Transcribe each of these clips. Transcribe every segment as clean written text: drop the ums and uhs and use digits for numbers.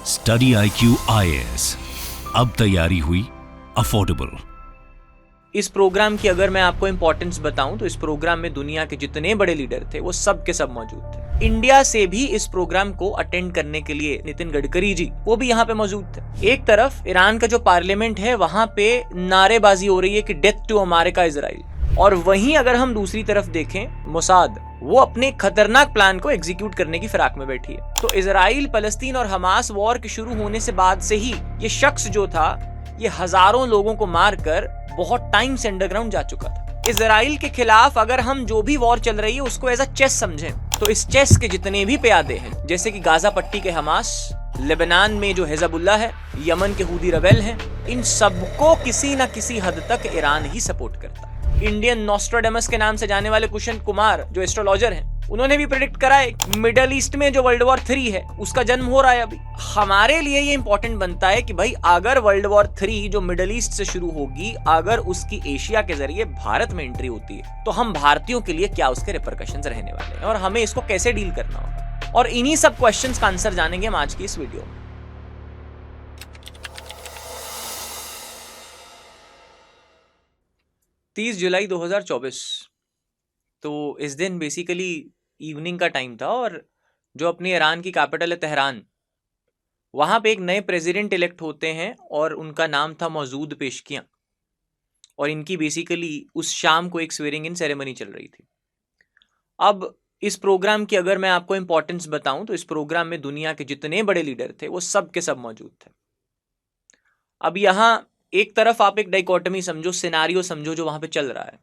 Study IQ IAS, अब तैयारी हुई अफोर्डेबल। इस प्रोग्राम की अगर मैं आपको इंपॉर्टेंस बताऊं तो इस प्रोग्राम में दुनिया के जितने बड़े लीडर थे वो सब के सब मौजूद थे। इंडिया से भी इस प्रोग्राम को अटेंड करने के लिए नितिन गडकरी जी वो भी यहाँ पे मौजूद थे। एक तरफ ईरान का जो पार्लियामेंट है वहां पे नारेबाजी हो रही है कि डेथ टू अमेरिका इजराइल, और वहीं अगर हम दूसरी तरफ देखें मोसाद वो अपने खतरनाक प्लान को एग्जीक्यूट करने की फिराक में बैठी है। तो इजराइल फलस्तीन और हमास वॉर के शुरू होने से बाद से ही ये शख्स जो था ये हजारों लोगों को मारकर बहुत टाइम से अंडरग्राउंड जा चुका था। इजराइल के खिलाफ अगर हम जो भी वॉर चल रही है उसको एज अ चेस समझें तो इस चेस के जितने भी प्यादे हैं, जैसे कि गाजा पट्टी के हमास, लेबनान में जो हिजबुल्लाह है, यमन के हूदी रेबेल हैं, इन सबको किसी न किसी हद तक ईरान ही सपोर्ट करता है। इंडियन नॉस्ट्राडेमस के नाम से जाने वाले कुशन कुमार जो एस्ट्रोलॉजर हैं, उन्होंने भी प्रेडिक्ट करा है मिडल ईस्ट में जो वर्ल्ड वॉर 3 है उसका जन्म हो रहा है अभी। हमारे लिए ये इंपॉर्टेंट बनता है कि भाई अगर वर्ल्ड वॉर 3 जो मिडल ईस्ट से शुरू होगी, अगर उसकी एशिया के जरिए भारत में एंट्री होती है तो हम भारतीयों के लिए क्या उसके रिपरकशंस रहने वाले हैं और हमें इसको कैसे डील करना होगा, और इन्हीं सब क्वेश्चंस का आंसर जानेंगे हम आज की इस वीडियो में। 30 जुलाई 2024। तो इस दिन बेसिकली इवनिंग का टाइम था और जो अपनी ईरान की कैपिटल है तेहरान, वहाँ पे एक नए प्रेसिडेंट इलेक्ट होते हैं और उनका नाम था मौजूद पेशकियाँ, और इनकी बेसिकली उस शाम को एक स्वेरिंग इन सेरेमनी चल रही थी। अब इस प्रोग्राम की अगर मैं आपको इंपॉर्टेंस बताऊं तो इस प्रोग्राम में दुनिया के जितने बड़े लीडर थे वो सब के सब मौजूद थे। अब यहाँ एक तरफ आप एक डाइकोटमी समझो, सिनारियो समझो जो वहाँ पे चल रहा है।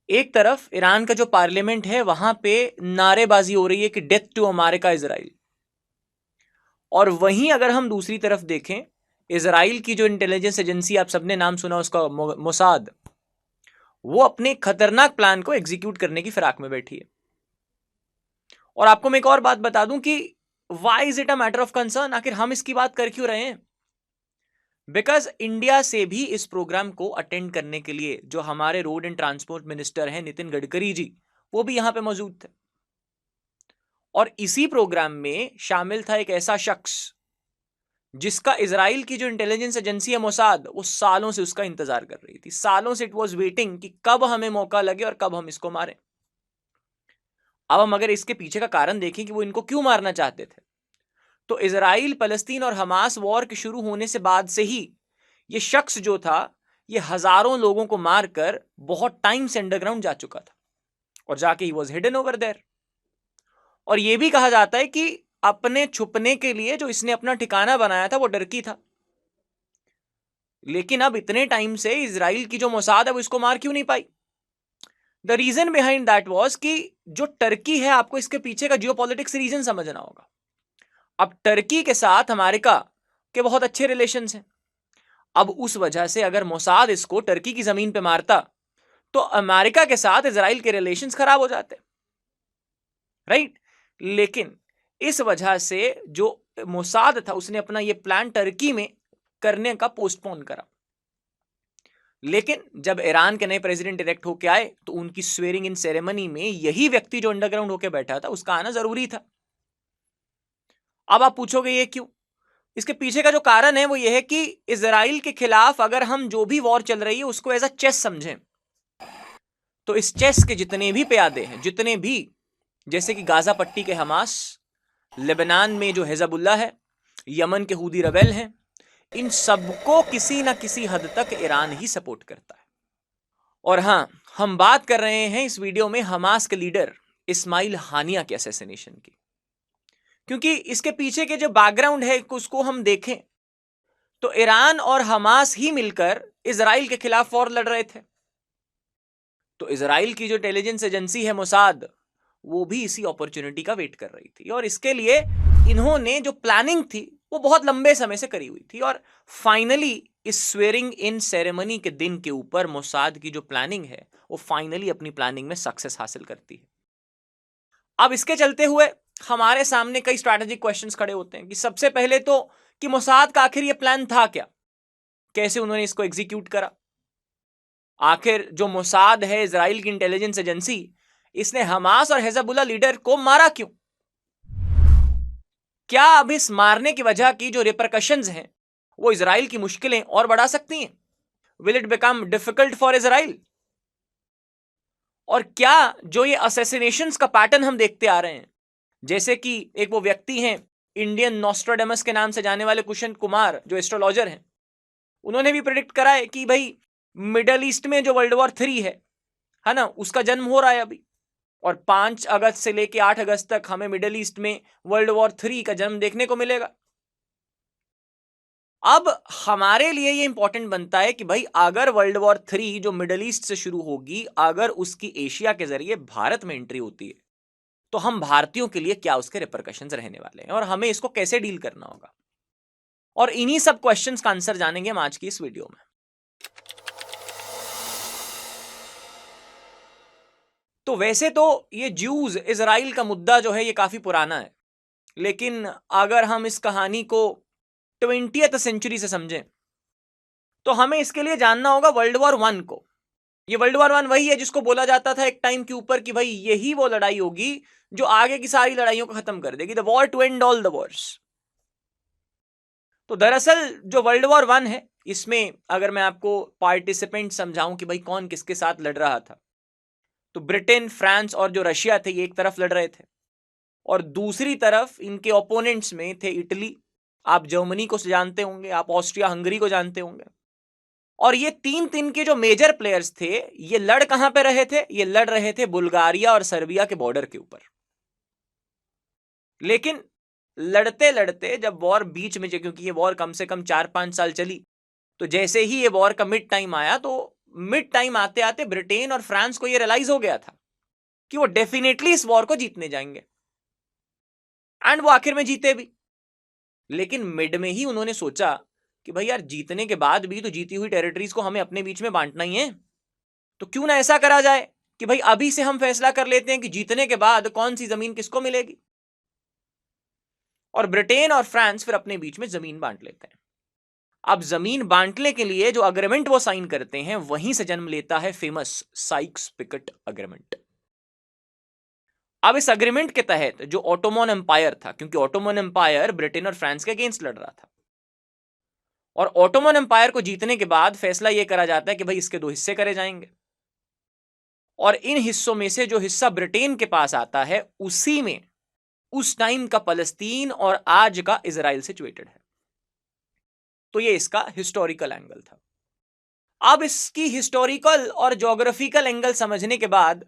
एक तरफ ईरान का जो पार्लियामेंट है वहां पे नारेबाजी हो रही है कि डेथ टू अमेरिका इजराइल, और वहीं अगर हम दूसरी तरफ देखें इजराइल की जो इंटेलिजेंस एजेंसी, आप सबने नाम सुना उसका, मोसाद, वो अपने खतरनाक प्लान को एग्जीक्यूट करने की फिराक में बैठी है। और आपको मैं एक और बात बता दूं कि why is it a matter of concern, आखिर हम इसकी बात कर क्यों रहे हैं? बिकॉज इंडिया से भी इस प्रोग्राम को अटेंड करने के लिए जो हमारे रोड एंड ट्रांसपोर्ट मिनिस्टर हैं नितिन गडकरी जी, वो भी यहां पे मौजूद थे। और इसी प्रोग्राम में शामिल था एक ऐसा शख्स जिसका इजराइल की जो इंटेलिजेंस एजेंसी है मोसाद, वो सालों से उसका इंतजार कर रही थी। सालों से इट वाज वेटिंग कि कब हमें मौका लगे और कब हम इसको मारें। अब हम अगर इसके पीछे का कारण देखें कि वो इनको क्यों मारना चाहते थे, तो इजराइल फलस्तीन और हमास वॉर के शुरू होने से बाद से ही ये शख्स जो था ये हजारों लोगों को मारकर बहुत टाइम से अंडरग्राउंड जा चुका था, और जाके ही वाज हिडन ओवर देयर। और यह भी कहा जाता है कि अपने छुपने के लिए जो इसने अपना ठिकाना बनाया था वो टर्की था। लेकिन अब इतने टाइम से इजराइल की जो मोसाद है वो इसको मार क्यों नहीं पाई? The reason behind that was कि जो टर्की है, आपको इसके पीछे का जियोपॉलिटिक्स रीजन समझना होगा। अब टर्की के साथ अमेरिका के बहुत अच्छे रिलेशंस हैं। अब उस वजह से अगर मोसाद इसको टर्की की जमीन पे मारता तो अमेरिका के साथ इजराइल के रिलेशंस खराब हो जाते, राइट? लेकिन इस वजह से जो मोसाद था उसने अपना ये प्लान टर्की में करने का पोस्टपोन करा। लेकिन जब ईरान के नए प्रेसिडेंट इलेक्ट होके आए तो उनकी स्वेरिंग इन सेरेमनी में यही व्यक्ति जो अंडरग्राउंड होके बैठा था उसका आना जरूरी था। अब आप पूछोगे ये क्यों? इसके पीछे का जो कारण है वो ये है कि इजराइल के खिलाफ अगर हम जो भी वॉर चल रही है उसको एज अ चेस समझें तो इस चेस के जितने भी प्यादे हैं, जितने भी, जैसे कि गाजा पट्टी के हमास, लेबनान में जो हिजबुल्लाह है, यमन के हूदी रेबेल हैं, इन सबको किसी न किसी हद तक ईरान ही सपोर्ट करता है। और हां, हम बात कर रहे हैं इस वीडियो में हमास के लीडर इस्माइल हानिया के असैसिनेशन की, क्योंकि इसके पीछे के जो बैकग्राउंड है उसको हम देखें तो ईरान और हमास ही मिलकर इजराइल के खिलाफ वॉर लड़ रहे थे। तो इजराइल की जो इंटेलिजेंस एजेंसी है मोसाद, वो भी इसी अपॉर्चुनिटी का वेट कर रही थी, और इसके लिए इन्होंने जो प्लानिंग थी वो बहुत लंबे समय से करी हुई थी। और फाइनली इस स्वेरिंग इन सेरेमनी के दिन के ऊपर मोसाद की जो प्लानिंग है वो फाइनली अपनी प्लानिंग में सक्सेस हासिल करती है। अब इसके चलते हुए हमारे सामने कई स्ट्रैटेजिक क्वेश्चंस खड़े होते हैं कि सबसे पहले तो कि मोसाद का आखिर ये प्लान था क्या, कैसे उन्होंने इसको एग्जीक्यूट करा? आखिर जो मोसाद है, इजराइल की इंटेलिजेंस एजेंसी, इसने हमास और हिजबुल्लाह लीडर को मारा क्यों? क्या अब इस मारने की वजह की जो रिपरकशंस हैं वो इजराइल की मुश्किलें और बढ़ा सकती हैं? Will it become difficult for Israel? और क्या जो ये असैसिनेशंस का पैटर्न हम देखते आ रहे हैं, जैसे कि एक वो व्यक्ति हैं इंडियन नॉस्ट्राडेमस के नाम से जाने वाले कुशन कुमार, जो एस्ट्रोलॉजर हैं, उन्होंने भी प्रेडिक्ट करा है कि भाई मिडल ईस्ट में जो वर्ल्ड वॉर 3 है ना, उसका जन्म हो रहा है अभी, और 5 अगस्त से लेके 8 अगस्त तक हमें मिडल ईस्ट में वर्ल्ड वॉर 3 का जन्म देखने को मिलेगा। अब हमारे लिए ये इंपॉर्टेंट बनता है कि भाई अगर वर्ल्ड वॉर 3 जो मिडल ईस्ट से शुरू होगी, अगर उसकी एशिया के जरिए भारत में एंट्री होती है, तो हम भारतीयों के लिए क्या उसके रिपरकशंस रहने वाले हैं और हमें इसको कैसे डील करना होगा। और इन्हीं सब क्वेश्चंस का आंसर जानेंगे हम आज की इस वीडियो में। तो वैसे तो ये ज्यूज इजराइल का मुद्दा जो है ये काफी पुराना है, लेकिन अगर हम इस कहानी को 20th सेंचुरी से समझें तो हमें इसके लिए जानना होगा वर्ल्ड वॉर 1 को। ये वर्ल्ड वॉर 1 वही है जिसको बोला जाता था एक टाइम के ऊपर कि भाई यही वो लड़ाई होगी जो आगे की सारी लड़ाइयों को खत्म कर देगी, the war to end all the wars. तो दरअसल जो वर्ल्ड वॉर 1 है, इसमें अगर मैं आपको पार्टिसिपेंट समझाऊं कि भाई कौन किसके साथ लड़ रहा था, तो ब्रिटेन, फ्रांस और जो रशिया थे ये एक तरफ लड़ रहे थे, और दूसरी तरफ इनके ओपोनेंट्स में थे इटली, आप जर्मनी को जानते होंगे, आप ऑस्ट्रिया हंगरी को जानते होंगे। और ये तीन के जो मेजर प्लेयर्स थे ये लड़ कहां पे रहे थे? ये लड़ रहे थे बुल्गारिया और सर्बिया के बॉर्डर के ऊपर। लेकिन लड़ते लड़ते जब वॉर बीच में, क्योंकि ये वॉर कम से कम 4-5 साल चली, तो जैसे ही ये वॉर का मिड टाइम आया, तो मिड टाइम आते आते ब्रिटेन और फ्रांस को ये रियलाइज हो गया था कि वो डेफिनेटली इस वॉर को जीतने जाएंगे, एंड वो आखिर में जीते भी। लेकिन मिड में ही उन्होंने सोचा कि भाई यार, जीतने के बाद भी तो जीती हुई टेरिटरीज को हमें अपने बीच में बांटना ही है, तो क्यों ना ऐसा करा जाए कि भाई अभी से हम फैसला कर लेते हैं कि जीतने के बाद कौन सी जमीन किसको मिलेगी। और ब्रिटेन और फ्रांस फिर अपने बीच में जमीन बांट लेते हैं। अब जमीन बांटने के लिए जो अग्रीमेंट वो साइन करते हैं, वहीं से जन्म लेता है फेमस साइक्स पिकेट अग्रीमेंट। अब इस अग्रीमेंट के तहत जो ऑटोमन एम्पायर था, क्योंकि ऑटोमन एम्पायर ब्रिटेन और फ्रांस के अगेंस्ट लड़ रहा था, और ऑटोमन एम्पायर को जीतने के बाद फैसला यह करा जाता है कि भाई इसके 2 हिस्से करे जाएंगे, और इन हिस्सों में से जो हिस्सा ब्रिटेन के पास आता है, उसी में उस टाइम का फलस्तीन और आज का इजराइल सिचुएटेड है। तो ये इसका हिस्टोरिकल एंगल था। अब इसकी हिस्टोरिकल और ज्योग्राफिकल एंगल समझने के बाद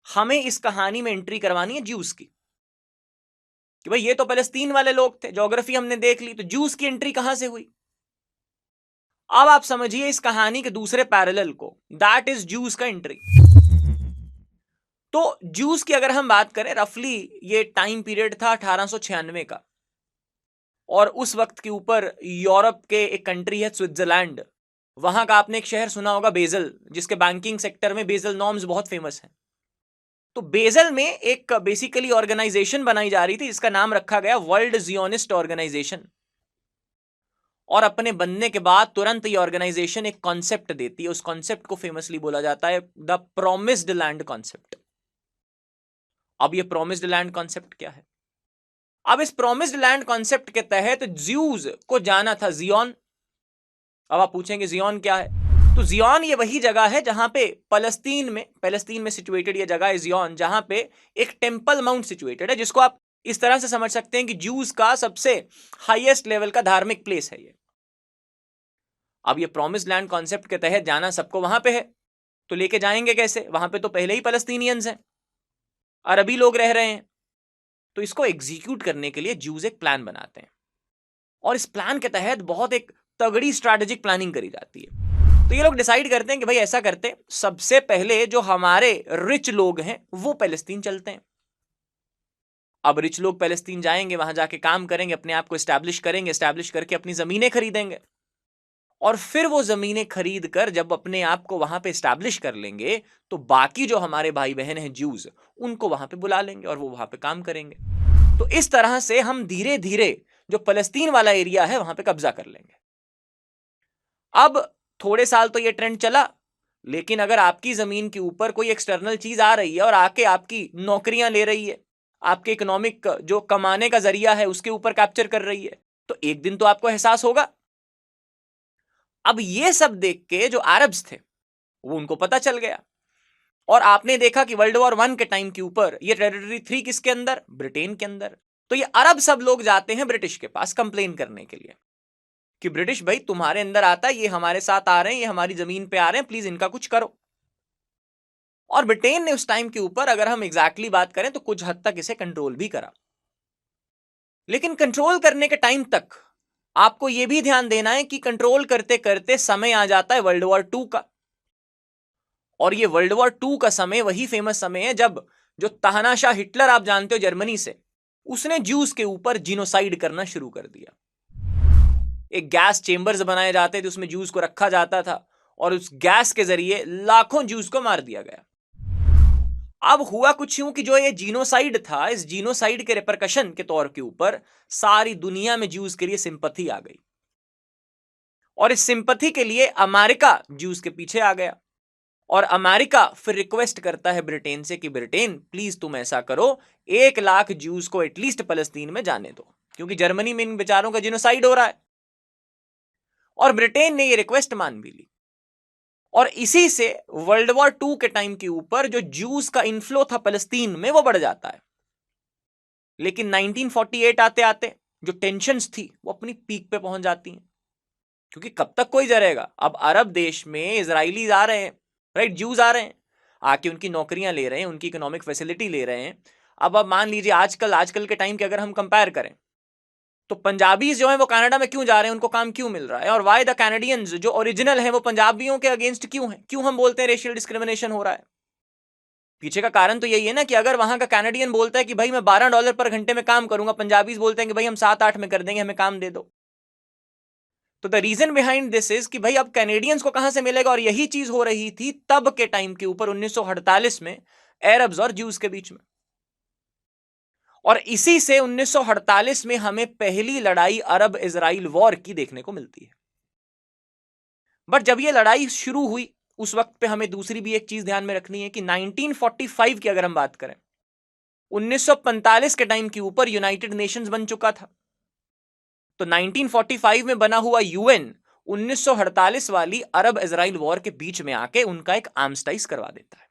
हमें इस कहानी में एंट्री करवानी है ज्यूस की, कि भाई ये तो फलस्तीन वाले लोग थे, ज्योग्राफी हमने देख ली, तो ज्यूस की एंट्री कहां से हुई। अब आप समझिए इस कहानी के दूसरे पैरेलल को, दैट इज ज्यूस का एंट्री। तो ज्यूस की अगर हम बात करें, रफली ये टाइम पीरियड था 1896 का, और उस वक्त के ऊपर यूरोप के एक कंट्री है स्विट्जरलैंड, वहां का आपने एक शहर सुना होगा बेजल, जिसके बैंकिंग सेक्टर में बेजल नॉर्म्स बहुत फेमस हैं। तो बेजल में एक बेसिकली ऑर्गेनाइजेशन बनाई जा रही थी जिसका नाम रखा गया वर्ल्ड जियोनिस्ट ऑर्गेनाइजेशन, और अपने बनने के बाद तुरंत ये ऑर्गेनाइजेशन एक कॉन्सेप्ट देती है। उस कॉन्सेप्ट को फेमसली बोला जाता है द प्रोमिस्ड लैंड कॉन्सेप्ट। अब ये प्रोमिस्ड लैंड कॉन्सेप्ट क्या है? अब इस प्रोमिस्ड लैंड कॉन्सेप्ट के तहत ज्यूज को जाना था जियोन। अब आप पूछेंगे जियोन क्या है? तो जियोन ये वही जगह है जहां पे पैलेस्टीन में सिचुएटेड ये जगह है जियोन, जहां पे एक टेंपल माउंट सिचुएटेड है, जिसको आप इस तरह से समझ सकते हैं कि ज्यूज का सबसे हाईएस्ट लेवल का धार्मिक प्लेस है ये। अब ये प्रोमिस्ड लैंड कॉन्सेप्ट के तहत जाना सबको वहां पे है, तो लेके जाएंगे कैसे? वहां पे तो पहले ही पैलेस्टीनियंस हैं, अरबी लोग रह रहे हैं। तो इसको एग्जीक्यूट करने के लिए ज्यूज एक प्लान बनाते हैं, और इस प्लान के तहत बहुत एक तगड़ी स्ट्रैटेजिक प्लानिंग करी जाती है। तो ये लोग डिसाइड करते हैं कि भाई ऐसा करते हैं, सबसे पहले जो हमारे रिच लोग हैं वो पैलेस्टीन चलते हैं। अब रिच लोग पैलेस्तीन जाएंगे, वहां जाके काम करेंगे, अपने आप को एस्टैब्लिश करेंगे, एस्टैब्लिश करके अपनी जमीनें खरीदेंगे, और फिर वो जमीनें खरीद कर जब अपने आप को वहां पे एस्टैब्लिश कर लेंगे, तो बाकी जो हमारे भाई बहन हैं ज्यूज, उनको वहां पे बुला लेंगे और वो वहां पे काम करेंगे। तो इस तरह से हम धीरे धीरे जो फलस्तीन वाला एरिया है वहां पे कब्जा कर लेंगे। अब थोड़े साल तो ये ट्रेंड चला, लेकिन अगर आपकी जमीन के ऊपर कोई एक्सटर्नल चीज आ रही है और आके आपकी नौकरियां ले रही है, आपके इकोनॉमिक जो कमाने का जरिया है उसके ऊपर कैप्चर कर रही है, तो एक दिन तो आपको एहसास होगा। अब ये सब देख के जो अरब्स थे वो उनको पता चल गया, और आपने देखा कि वर्ल्ड वॉर 1 के टाइम के ऊपर ये टेरिटरी 3 किसके अंदर, ब्रिटेन के अंदर। तो ये अरब सब लोग जाते हैं ब्रिटिश के पास कंप्लेन करने के लिए कि ब्रिटिश भाई तुम्हारे अंदर आता है, ये हमारे साथ आ रहे हैं, ये हमारी जमीन पे आ रहे हैं, प्लीज इनका कुछ करो। और ब्रिटेन ने उस टाइम के ऊपर अगर हम एग्जैक्टली बात करें तो कुछ हद तक इसे कंट्रोल भी करा, लेकिन कंट्रोल करने के टाइम तक आपको यह भी ध्यान देना है कि कंट्रोल करते करते समय आ जाता है वर्ल्ड वॉर 2 का। और ये वर्ल्ड वॉर 2 का समय वही फेमस समय है जब जो तानाशाह हिटलर आप जानते हो जर्मनी से, उसने ज्यूस के ऊपर जीनोसाइड करना शुरू कर दिया। एक गैस चेंबर्स बनाए जाते थे, उसमें ज्यूस को रखा जाता था और उस गैस के जरिए लाखों ज्यूस को मार दिया गया। अब हुआ कुछ यूं कि जो ये जीनोसाइड था, इस जीनोसाइड के रिपरकशन के तौर के ऊपर सारी दुनिया में ज्यूस के लिए सिंपैथी आ गई, और इस सिंपैथी के लिए अमेरिका ज्यूस के पीछे आ गया। और अमेरिका फिर रिक्वेस्ट करता है ब्रिटेन से कि ब्रिटेन प्लीज तुम ऐसा करो, 1 लाख ज्यूस को एटलीस्ट फलस्तीन में जाने दो, क्योंकि जर्मनी में इन बेचारों का जीनोसाइड हो रहा है। और ब्रिटेन ने ये रिक्वेस्ट मान भी ली, और इसी से वर्ल्ड वॉर 2 के टाइम के ऊपर जो ज्यूस का इनफ्लो था फलस्तीन में वो बढ़ जाता है। लेकिन 1948 आते आते जो टेंशन्स थी वो अपनी पीक पे पहुंच जाती हैं, क्योंकि कब तक कोई जरेगा। अब अरब देश में इजरायली आ रहे हैं, राइट, ज्यूज आ रहे हैं, आके उनकी नौकरियां ले रहे हैं, उनकी इकोनॉमिक फैसिलिटी ले रहे हैं। अब मान लीजिए आजकल के टाइम के अगर हम कंपेयर करें तो पंजाबीज जो है वो कनाडा में क्यों जा रहे हैं, उनको काम क्यों मिल रहा है, और वाई द कैनेडियंस जो ओरिजिनल है वो पंजाबियों के अगेंस्ट क्यों है, क्यों हम बोलते हैं रेशियल डिस्क्रिमिनेशन हो रहा है। पीछे का कारण तो यही है ना कि अगर वहां का कैनेडियन बोलता है कि भाई मैं $12 पर घंटे में काम करूंगा, पंजाबीज बोलते हैं कि भाई हम 7-8 में कर देंगे, हमें काम दे दो। तो the reason behind this is कि भाई अब कैनेडियंस को कहां से मिलेगा, और यही चीज हो रही थी तब के टाइम के ऊपर 1948 में अरब्स और ज्यूज के बीच में। और इसी से 1948 में हमें पहली लड़ाई अरब इजराइल वॉर की देखने को मिलती है। बट जब यह लड़ाई शुरू हुई उस वक्त पे हमें दूसरी भी एक चीज ध्यान में रखनी है कि 1945 की अगर हम बात करें, 1945 के टाइम के ऊपर यूनाइटेड नेशंस बन चुका था। तो 1945 में बना हुआ यूएन 1948 वाली अरब इजराइल वॉर के बीच में आके उनका एक आर्मस्टाइज करवा देता है,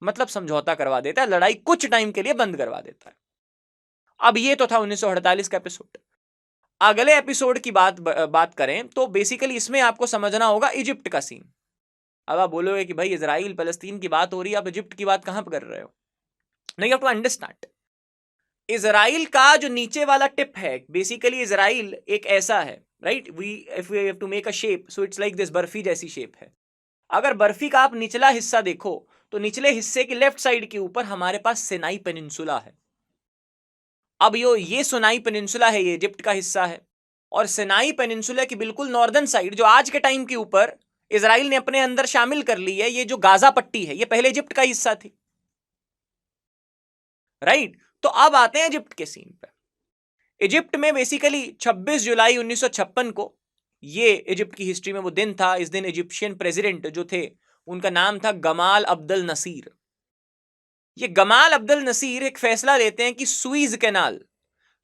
मतलब समझौता करवा देता है, लड़ाई कुछ टाइम के लिए बंद करवा देता है। अब ये तो था 1948 का एपिसोड। अगले एपिसोड की बात करें तो बेसिकली इसमें आपको समझना होगा इजिप्ट का सीन। अब आप बोलोगे कि भाई इजराइल फलस्तीन की बात हो रही है, आप इजिप्ट की बात कहां पर कर रहे हो। नहीं, you have to understand, Israel का जो नीचे वाला टिप है, बेसिकली इजराइल एक ऐसा है, right, if we have to make a shape, so it's like this, barfi जैसी शेप है। अगर बर्फी का आप निचला हिस्सा देखो तो निचले हिस्से की लेफ्ट साइड के ऊपर हमारे पास सिनाई पेनिनसुला है। अब ये सुनाई पेनिनसुला है, ये इजिप्ट का हिस्सा है, और सिनाई पेनिनसुला की बिल्कुल नॉर्दर्न साइड जो आज के टाइम के ऊपर इजराइल ने अपने अंदर शामिल कर ली है, ये जो गाजा पट्टी है, ये पहले इजिप्ट का हिस्सा थी, राइट। तो अब आते हैं इजिप्ट के सीन पे। इजिप्ट में बेसिकली 26 जुलाई 1956 को, ये इजिप्ट की हिस्ट्री में वो दिन था, इस दिन इजिप्शियन प्रेसिडेंट जो थे उनका नाम था गमाल अब्दुल नसीर। ये गमाल अब्दुल नसीर एक फैसला लेते हैं कि सुइज कैनाल,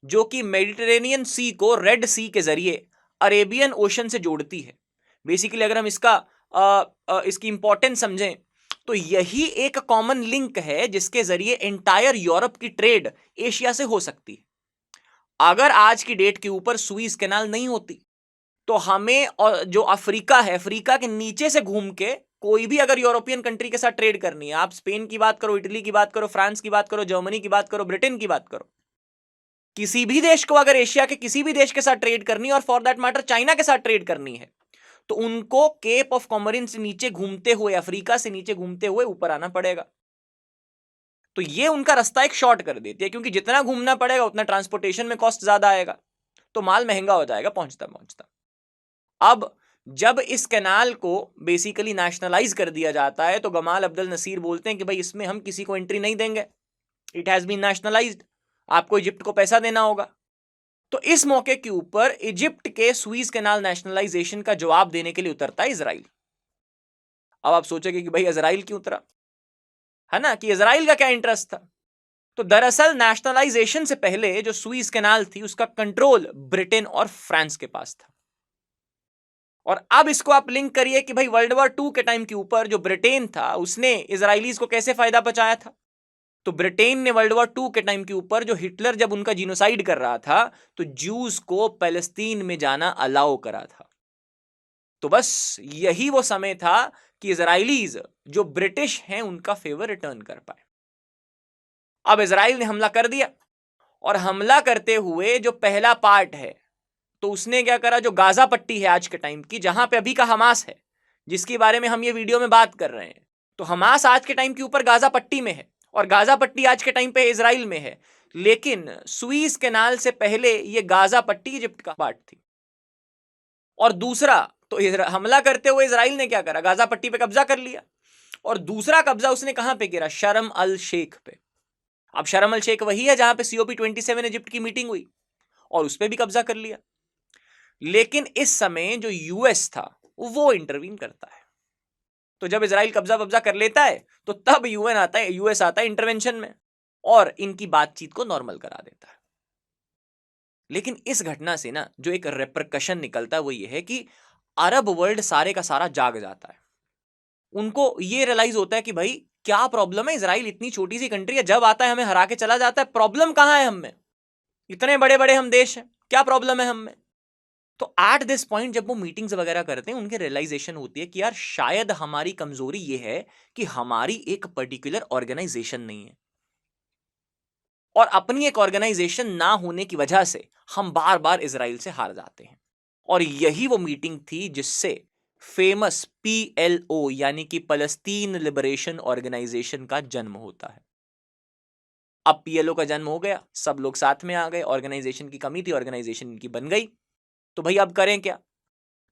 जो कि मेडिटेरेनियन सी को रेड सी के जरिए अरेबियन ओशन से जोड़ती है, बेसिकली अगर हम इसकी इंपॉर्टेंस समझें तो यही एक कॉमन लिंक है जिसके जरिए एंटायर यूरोप की ट्रेड एशिया से हो सकती है। अगर आज की डेट के ऊपर सुइज कैनाल नहीं होती तो हमें, और जो अफ्रीका है, अफ्रीका के नीचे से घूम के कोई भी अगर यूरोपियन कंट्री के साथ ट्रेड करनी है, आप स्पेन की बात करो, इटली की बात करो, फ्रांस की बात करो, जर्मनी की बात करो, ब्रिटेन की बात करो, किसी भी देश को अगर एशिया के किसी भी देश के साथ ट्रेड करनी है, और फॉर दैट मैटर चाइना के साथ ट्रेड करनी है, तो उनको केप ऑफ कॉमरिन से नीचे घूमते हुए, अफ्रीका से नीचे घूमते हुए ऊपर आना पड़ेगा। तो ये उनका रास्ता एक शॉर्ट कर देती है, क्योंकि जितना घूमना पड़ेगा उतना ट्रांसपोर्टेशन में कॉस्ट ज्यादा आएगा, तो माल महंगा हो जाएगा पहुंचता पहुंचता। अब जब इस कैनाल को बेसिकली नेशनलाइज कर दिया जाता है तो गमाल अब्दुल नसीर बोलते हैं कि भाई इसमें हम किसी को एंट्री नहीं देंगे, इट हैज बीन नेशनलाइज्ड, आपको इजिप्ट को पैसा देना होगा। तो इस मौके के ऊपर इजिप्ट के सुइज कैनाल नेशनलाइजेशन का जवाब देने के लिए उतरता है इजराइल। अब आप सोचेंगे कि भाई इजराइल क्यों उतरा, है ना, कि इजराइल का क्या इंटरेस्ट था। तो दरअसल नेशनलाइजेशन से पहले जो सुइज कैनाल थी उसका कंट्रोल ब्रिटेन और फ्रांस के पास था। और अब इसको आप लिंक करिए कि भाई वर्ल्ड वॉर 2 के टाइम के ऊपर जो ब्रिटेन था उसने इजराइलीज को कैसे फायदा पहुंचाया था। तो ब्रिटेन ने वर्ल्ड वॉर 2 के टाइम के ऊपर जो हिटलर जब उनका जीनोसाइड कर रहा था तो ज्यूज को पैलेस्तीन में जाना अलाउ करा था। तो बस यही वो समय था कि इजराइलीज जो ब्रिटिश हैं उनका फेवर रिटर्न कर पाए। अब इजराइल ने हमला कर दिया और हमला करते हुए जो पहला पार्ट है तो उसने क्या करा, जो गाजा पट्टी है आज के टाइम की, जहां पे अभी का हमास है जिसके बारे में हम ये वीडियो में बात कर रहे हैं, तो हमास आज के टाइम के ऊपर गाजा पट्टी में है और गाजा पट्टी आज के टाइम पे इजराइल में है। लेकिन सुइज कैनाल से पहले ये गाजा पट्टी इजिप्ट का पार्ट थी। और दूसरा तो हमला करते हुए इजराइल ने क्या करा, गाजा पट्टी पे कब्जा कर लिया और दूसरा कब्जा उसने कहां पे किया, शर्म अल शेख पे। अब शर्म अल शेख वही है जहां पे COP27 इजिप्ट की मीटिंग हुई और उस पर भी कब्जा कर लिया। लेकिन इस समय जो यूएस था वो इंटरवीन करता है। तो जब इजराइल कब्जा कर लेता है तो तब यूएस आता है इंटरवेंशन में और इनकी बातचीत को नॉर्मल करा देता है। लेकिन इस घटना से ना जो एक रेपरकशन निकलता है वो ये है कि अरब वर्ल्ड सारे का सारा जाग जाता है। उनको ये रियलाइज होता है कि भाई क्या प्रॉब्लम है, इजराइल इतनी छोटी सी कंट्री है, जब आता है हमें हरा के चला जाता है, प्रॉब्लम कहां है हमें, इतने बड़े बड़े हम देश हैं, क्या प्रॉब्लम है हमें। तो एट दिस पॉइंट जब वो मीटिंग्स वगैरह करते हैं उनके रियलाइजेशन होती है कि यार शायद हमारी कमजोरी ये है कि हमारी एक पर्टिकुलर ऑर्गेनाइजेशन नहीं है और अपनी एक ऑर्गेनाइजेशन ना होने की वजह से हम बार बार इजराइल से हार जाते हैं। और यही वो मीटिंग थी जिससे फेमस PLO यानी कि पैलेस्टीन लिबरेशन ऑर्गेनाइजेशन का जन्म होता है। अब PLO का जन्म हो गया, सब लोग साथ में आ गए, ऑर्गेनाइजेशन की कमी थी, ऑर्गेनाइजेशन इनकी बन गई। तो भाई अब करें क्या।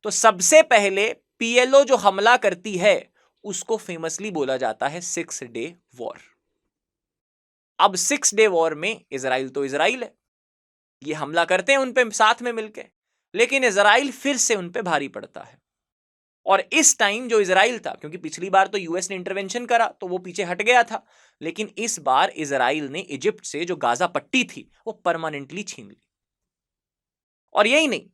तो सबसे पहले PLO जो हमला करती है उसको फेमसली बोला जाता है 6 डे वॉर। अब 6 डे वॉर में इजराइल तो इजराइल है, ये हमला करते हैं उन पे साथ में मिलके, लेकिन इजराइल फिर से उन पे भारी पड़ता है। और इस टाइम जो इजराइल था, क्योंकि पिछली बार तो यूएस ने इंटरवेंशन करा तो वो पीछे हट गया था, लेकिन इस बार इजराइल ने इजिप्ट से जो गाजा पट्टी थी वो परमानेंटली छीन ली। और यही नहीं,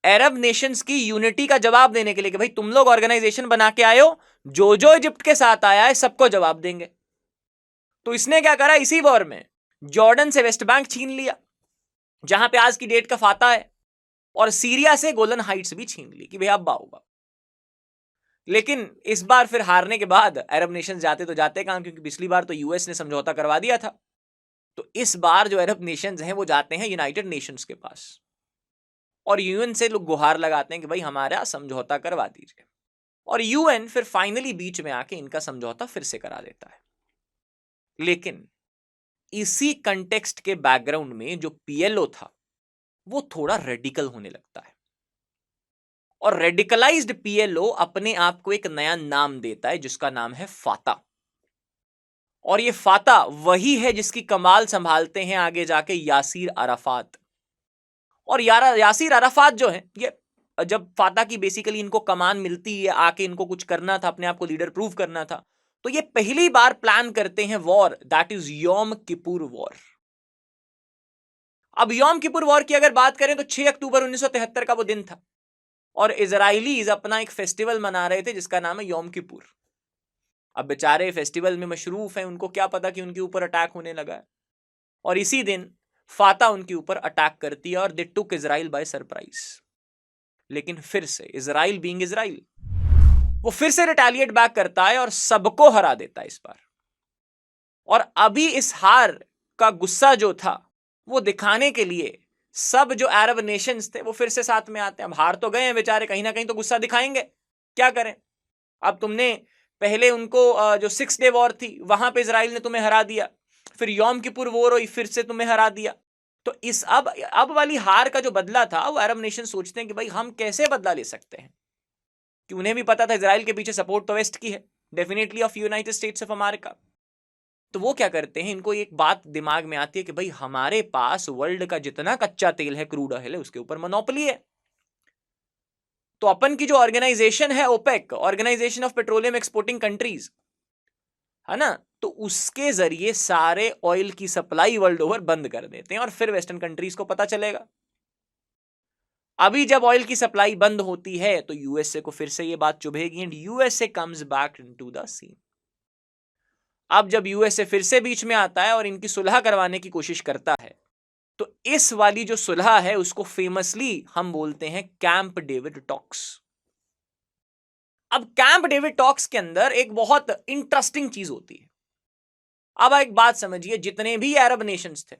अरब नेशंस की यूनिटी का जवाब देने के लिए कि भाई तुम लोग ऑर्गेनाइजेशन बना के आए हो, जो इजिप्ट के साथ आया है सबको जवाब देंगे। तो इसने क्या करा, इसी वॉर में जॉर्डन से वेस्ट बैंक छीन लिया जहां पे आज की डेट का फाता है, और सीरिया से गोलन हाइट्स भी छीन ली कि भाई अब होगा। लेकिन इस बार फिर हारने के बाद अरब नेशंस जाते तो जाते कहां, क्योंकि पिछली बार तो यूएस ने समझौता करवा दिया था। तो इस बार जो अरब नेशंस हैं वो जाते हैं यूनाइटेड नेशंस के पास और यूएन से लोग गुहार लगाते हैं कि भाई हमारा समझौता करवा दीजिए। और यूएन फिर फाइनली बीच में आके इनका समझौता फिर से करा देता है। लेकिन इसी कंटेक्स्ट के बैकग्राउंड में जो PLO था वो थोड़ा रेडिकल होने लगता है और रेडिकलाइज्ड PLO अपने आप को एक नया नाम देता है जिसका नाम है फाता। और ये फाता वही है जिसकी कमाल संभालते हैं आगे जाके यासीर अराफात। और यासीर अराफात जो है, ये जब फाता की बेसिकली इनको कमान मिलती है, आके इनको कुछ करना था, अपने आप को लीडर प्रूव करना था, तो ये पहली बार प्लान करते हैं वॉर, दैट इज योम किपुर वॉर। अब योम किपुर वॉर की अगर बात करें तो 6 अक्टूबर 1973 का वो दिन था और इजराइलीज अपना एक फेस्टिवल मना रहे थे जिसका नाम है योम किपुर। अब बेचारे फेस्टिवल में मशरूफ हैं, उनको क्या पता कि उनके ऊपर अटैक होने लगा है। और इसी दिन फाता उनके ऊपर अटैक करती है और दे टुक इजराइल बाय सरप्राइज। लेकिन फिर से इजराइल बीइंग इजराइल वो फिर से रिटेलिएट बैक करता है और सबको हरा देता है इस बार। और अभी इस हार का गुस्सा जो था वो दिखाने के लिए सब जो अरब नेशंस थे वो फिर से साथ में आते हैं। अब हार तो गए हैं बेचारे, कहीं ना कहीं तो गुस्सा दिखाएंगे, क्या करें। अब तुमने पहले उनको जो 6 डे वॉर थी वहां पे इजराइल ने तुम्हें हरा दिया, फिर योम किपुर वॉर हुई फिर से तुम्हें हरा दिया। तो इस अब वाली हार का जो बदला था वो अरब नेशन सोचते हैं कि भाई हम कैसे बदला ले सकते हैं, कि उन्हें भी पता था इजराइल के पीछे सपोर्ट तो वेस्ट की है, definitely of United states of America. तो वो क्या करते हैं, इनको एक बात दिमाग में आती है कि भाई हमारे पास वर्ल्ड का जितना कच्चा तेल है, क्रूड ऑयल है, उसके ऊपर मोनोपोली है। तो अपन की जो ऑर्गेनाइजेशन है OPEC, organization of petroleum exporting countries, है ना, तो उसके जरिए सारे ऑयल की सप्लाई वर्ल्ड ओवर बंद कर देते हैं और फिर वेस्टर्न कंट्रीज को पता चलेगा। अभी जब ऑयल की सप्लाई बंद होती है तो यूएसए को फिर से ये बात चुभेगी and USA comes back into the scene. अब जब यूएसए फिर से बीच में आता है और इनकी सुलह करवाने की कोशिश करता है, तो इस वाली जो सुलह है उसको फेमसली हम बोलते हैं कैंप डेविड टॉक्स। अब कैंप डेविड टॉक्स के अंदर एक बहुत इंटरेस्टिंग चीज होती है। अब एक बात समझिए, जितने भी अरब नेशंस थे,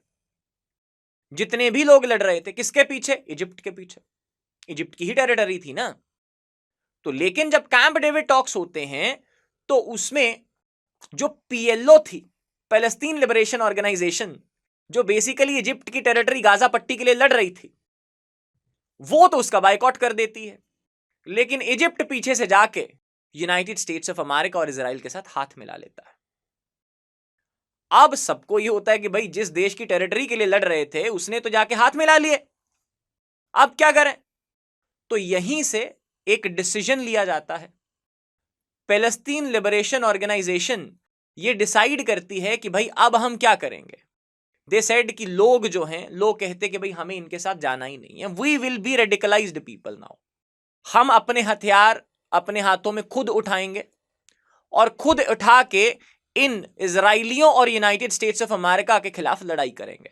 जितने भी लोग लड़ रहे थे, किसके पीछे? इजिप्ट के पीछे। इजिप्ट की ही टेरिटरी थी ना। तो लेकिन जब कैंप डेविड टॉक्स होते हैं तो उसमें जो पीएलओ थी, पैलेस्टीन लिबरेशन ऑर्गेनाइजेशन, जो बेसिकली इजिप्ट की टेरिटरी गाजा पट्टी के लिए लड़ रही थी, वो तो उसका बायकॉट कर देती है। लेकिन इजिप्ट पीछे से जाके यूनाइटेड स्टेट्स ऑफ अमेरिका और इजराइल के साथ हाथ मिला लेता है। अब सबको यह होता है कि भाई जिस देश की टेरिटरी के लिए लड़ रहे थे उसने तो जाके हाथ मिला लिए, अब क्या करें? तो यहीं से एक डिसीजन लिया जाता है। पैलेस्टीन लिबरेशन ऑर्गेनाइजेशन ये डिसाइड करती है कि भाई अब हम क्या करेंगे। दे सेड कि लोग जो हैं, लोग कहते कि भाई हमें इनके साथ जाना ही नहीं है, we will be radicalized people now. हम अपने हथियार अपने हाथों में खुद उठाएंगे और खुद उठा के इन इजराइलियों और यूनाइटेड स्टेट्स ऑफ अमेरिका के खिलाफ लड़ाई करेंगे।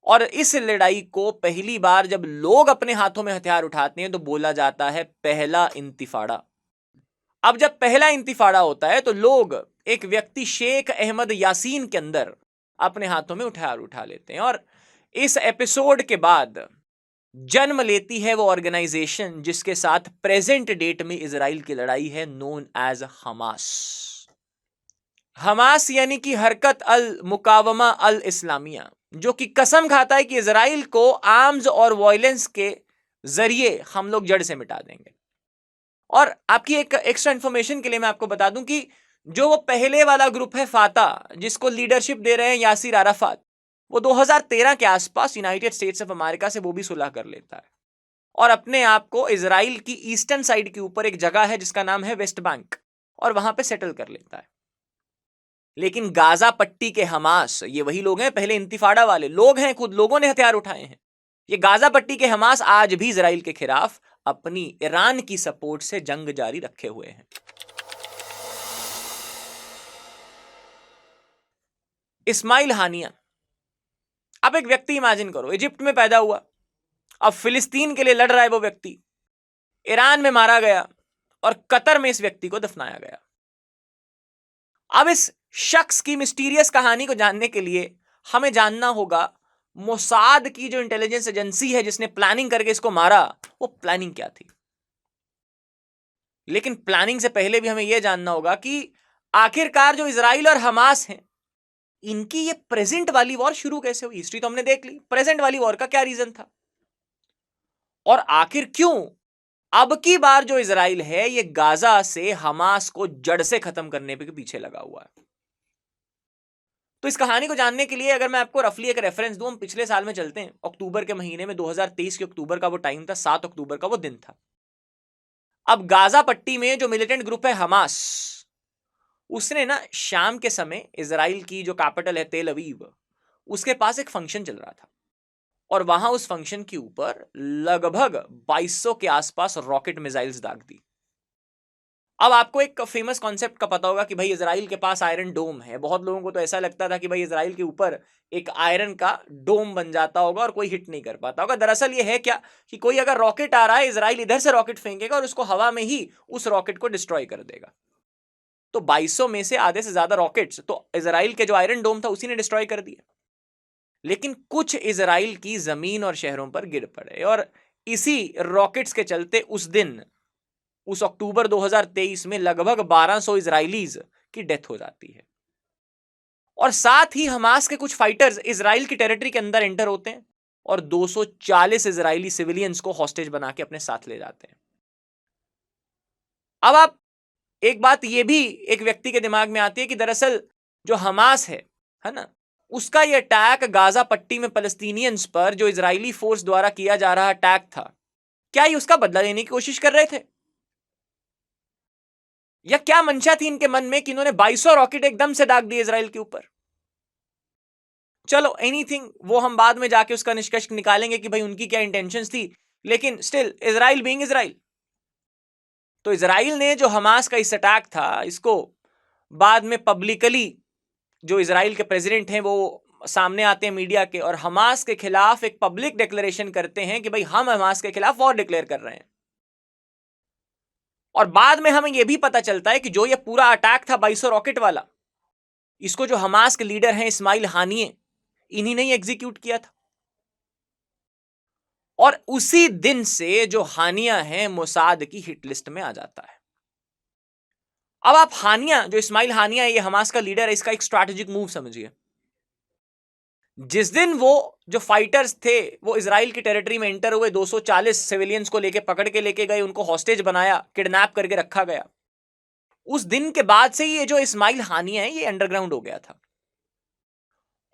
और इस लड़ाई को पहली बार जब लोग अपने हाथों में हथियार उठाते हैं तो बोला जाता है पहला इंतिफाड़ा। अब जब पहला इंतिफाड़ा होता है तो लोग एक व्यक्ति शेख अहमद यासीन के अंदर अपने हाथों में हथियार उठा लेते हैं और इस एपिसोड के बाद जन्म लेती है वो ऑर्गेनाइजेशन जिसके साथ प्रेजेंट डेट में इजराइल की लड़ाई है, नोन एज हमास। हमास यानी कि हरकत अल मुकावमा अल इस्लामिया, जो कि कसम खाता है कि इजराइल को आर्म्स और वायलेंस के जरिए हम लोग जड़ से मिटा देंगे। और आपकी एक एक्स्ट्रा इंफॉर्मेशन के लिए मैं आपको बता दूं कि जो वो पहले वाला ग्रुप है फाता, जिसको लीडरशिप दे रहे हैं यासिर अराफात, वो 2013 के आसपास यूनाइटेड स्टेट्स ऑफ अमेरिका से वो भी सुलह कर लेता है और अपने आप को इजराइल की ईस्टर्न साइड के ऊपर एक जगह है जिसका नाम है वेस्ट बैंक, और वहां पे सेटल कर लेता है। लेकिन गाजा पट्टी के हमास, ये वही लोग हैं, पहले इंतिफाड़ा वाले लोग हैं, खुद लोगों ने हथियार उठाए हैं। ये गाजा पट्टी के हमास आज भी इजराइल के खिलाफ अपनी ईरान की सपोर्ट से जंग जारी रखे हुए हैं। इस्माइल हानिया, अब एक व्यक्ति इमेजिन करो, इजिप्ट में पैदा हुआ, अब फिलिस्तीन के लिए लड़ रहा है वो व्यक्ति, ईरान में मारा गया और कतर में इस व्यक्ति को दफनाया गया। अब इस शख्स की मिस्टीरियस कहानी को जानने के लिए हमें जानना होगा मोसाद की जो इंटेलिजेंस एजेंसी है जिसने प्लानिंग करके इसको मारा, वो प्लानिंग क्या थी। लेकिन प्लानिंग से पहले भी हमें यह जानना होगा कि आखिरकार जो इजराइल और हमास हैं, इनकी ये प्रेजेंट वाली वॉर शुरू कैसे हुई। हिस्ट्री तो हमने देख ली, प्रेजेंट वाली वॉर का क्या रीजन था और आखिर क्यों अब की बार जो इजराइल है ये गाजा से हमास को जड़ से खत्म करने के पीछे लगा हुआ है। तो इस कहानी को जानने के लिए अगर मैं आपको रफली एक रेफरेंस दूं, हम पिछले साल में चलते हैं, अक्टूबर के महीने में 2023 के अक्टूबर का वो टाइम था, 7 अक्टूबर का वो दिन था। अब गाजा पट्टी में जो मिलिटेंट ग्रुप है हमास, उसने ना शाम के समय इजराइल की जो कैपिटल है तेल अवीव, उसके पास एक फंक्शन चल रहा था और वहां उस फंक्शन के ऊपर लगभग 2200 के आसपास रॉकेट मिसाइल्स दाग दी। अब आपको एक फेमस कॉन्सेप्ट का पता होगा कि भाई इजराइल के पास आयरन डोम है। बहुत लोगों को तो ऐसा लगता था कि भाई इजराइल के ऊपर एक आयरन का डोम बन जाता होगा और कोई हिट नहीं कर पाता होगा। दरअसल ये है क्या कि कोई अगर रॉकेट आ रहा है, इजराइल इधर से रॉकेट फेंकेगा और उसको हवा में ही उस रॉकेट को डिस्ट्रॉय कर देगा। तो 2200 में से आधे से ज्यादा रॉकेट्स तो इजराइल के जो आयरन डोम था उसी ने डिस्ट्रॉय कर दिया। लेकिन कुछ इजराइल की जमीन और शहरों पर गिर पड़े और इसी रॉकेट्स के चलते उस दिन, उस अक्टूबर 2023 में लगभग 1200 इजराइलीज की डेथ हो जाती है। और साथ ही हमास के कुछ फाइटर्स इजराइल की टेरिटरी के अंदर एंटर होते हैं और 240 इजरायली सिविलियंस को हॉस्टेज बना के अपने साथ ले जाते हैं। अब आप एक बात ये भी एक व्यक्ति के दिमाग में आती है कि दरअसल जो हमास है ना, उसका ये अटैक गाजा पट्टी में पैलेस्टीनियंस पर जो इजरायली फोर्स द्वारा किया जा रहा अटैक था, क्या ये उसका बदला लेने की कोशिश कर रहे थे? या क्या मंशा थी इनके मन में कि इन्होंने 2200 रॉकेट एकदम से दाग दिए इजराइल के ऊपर? चलो एनीथिंग, वो हम बाद में जाके उसका निष्कर्ष निकालेंगे कि भाई उनकी क्या इंटेंशंस थी, लेकिन स्टिल इजराइल बीइंग इजराइल। तो इजराइल ने जो हमास का इस अटैक था, इसको बाद में पब्लिकली जो इजराइल के प्रेसिडेंट हैं वो सामने आते हैं मीडिया के, और हमास के खिलाफ एक पब्लिक डिक्लेरेशन करते हैं कि भाई हम हमास के खिलाफ वॉर डिक्लेयर कर रहे हैं। और बाद में हमें यह भी पता चलता है कि जो ये पूरा अटैक था 2200 रॉकेट वाला, इसको जो हमास के लीडर हैं इस्माइल हानिये, इन्हीं ने ही एग्जीक्यूट किया था। और उसी दिन से जो हानिया है मोसाद की हिट लिस्ट में आ जाता है। अब आप हानिया, जो इस्माइल हानिया है, ये हमास का लीडर है, इसका एक स्ट्रैटेजिक मूव समझिए। जिस दिन वो जो फाइटर्स थे वो इजराइल की टेरिटरी में एंटर हुए, 240 सिविलियंस को लेके पकड़ के लेके गए, उनको हॉस्टेज बनाया, किडनैप करके रखा गया, उस दिन के बाद से ही ये जो इस्माइल हानिया है ये अंडरग्राउंड हो गया था।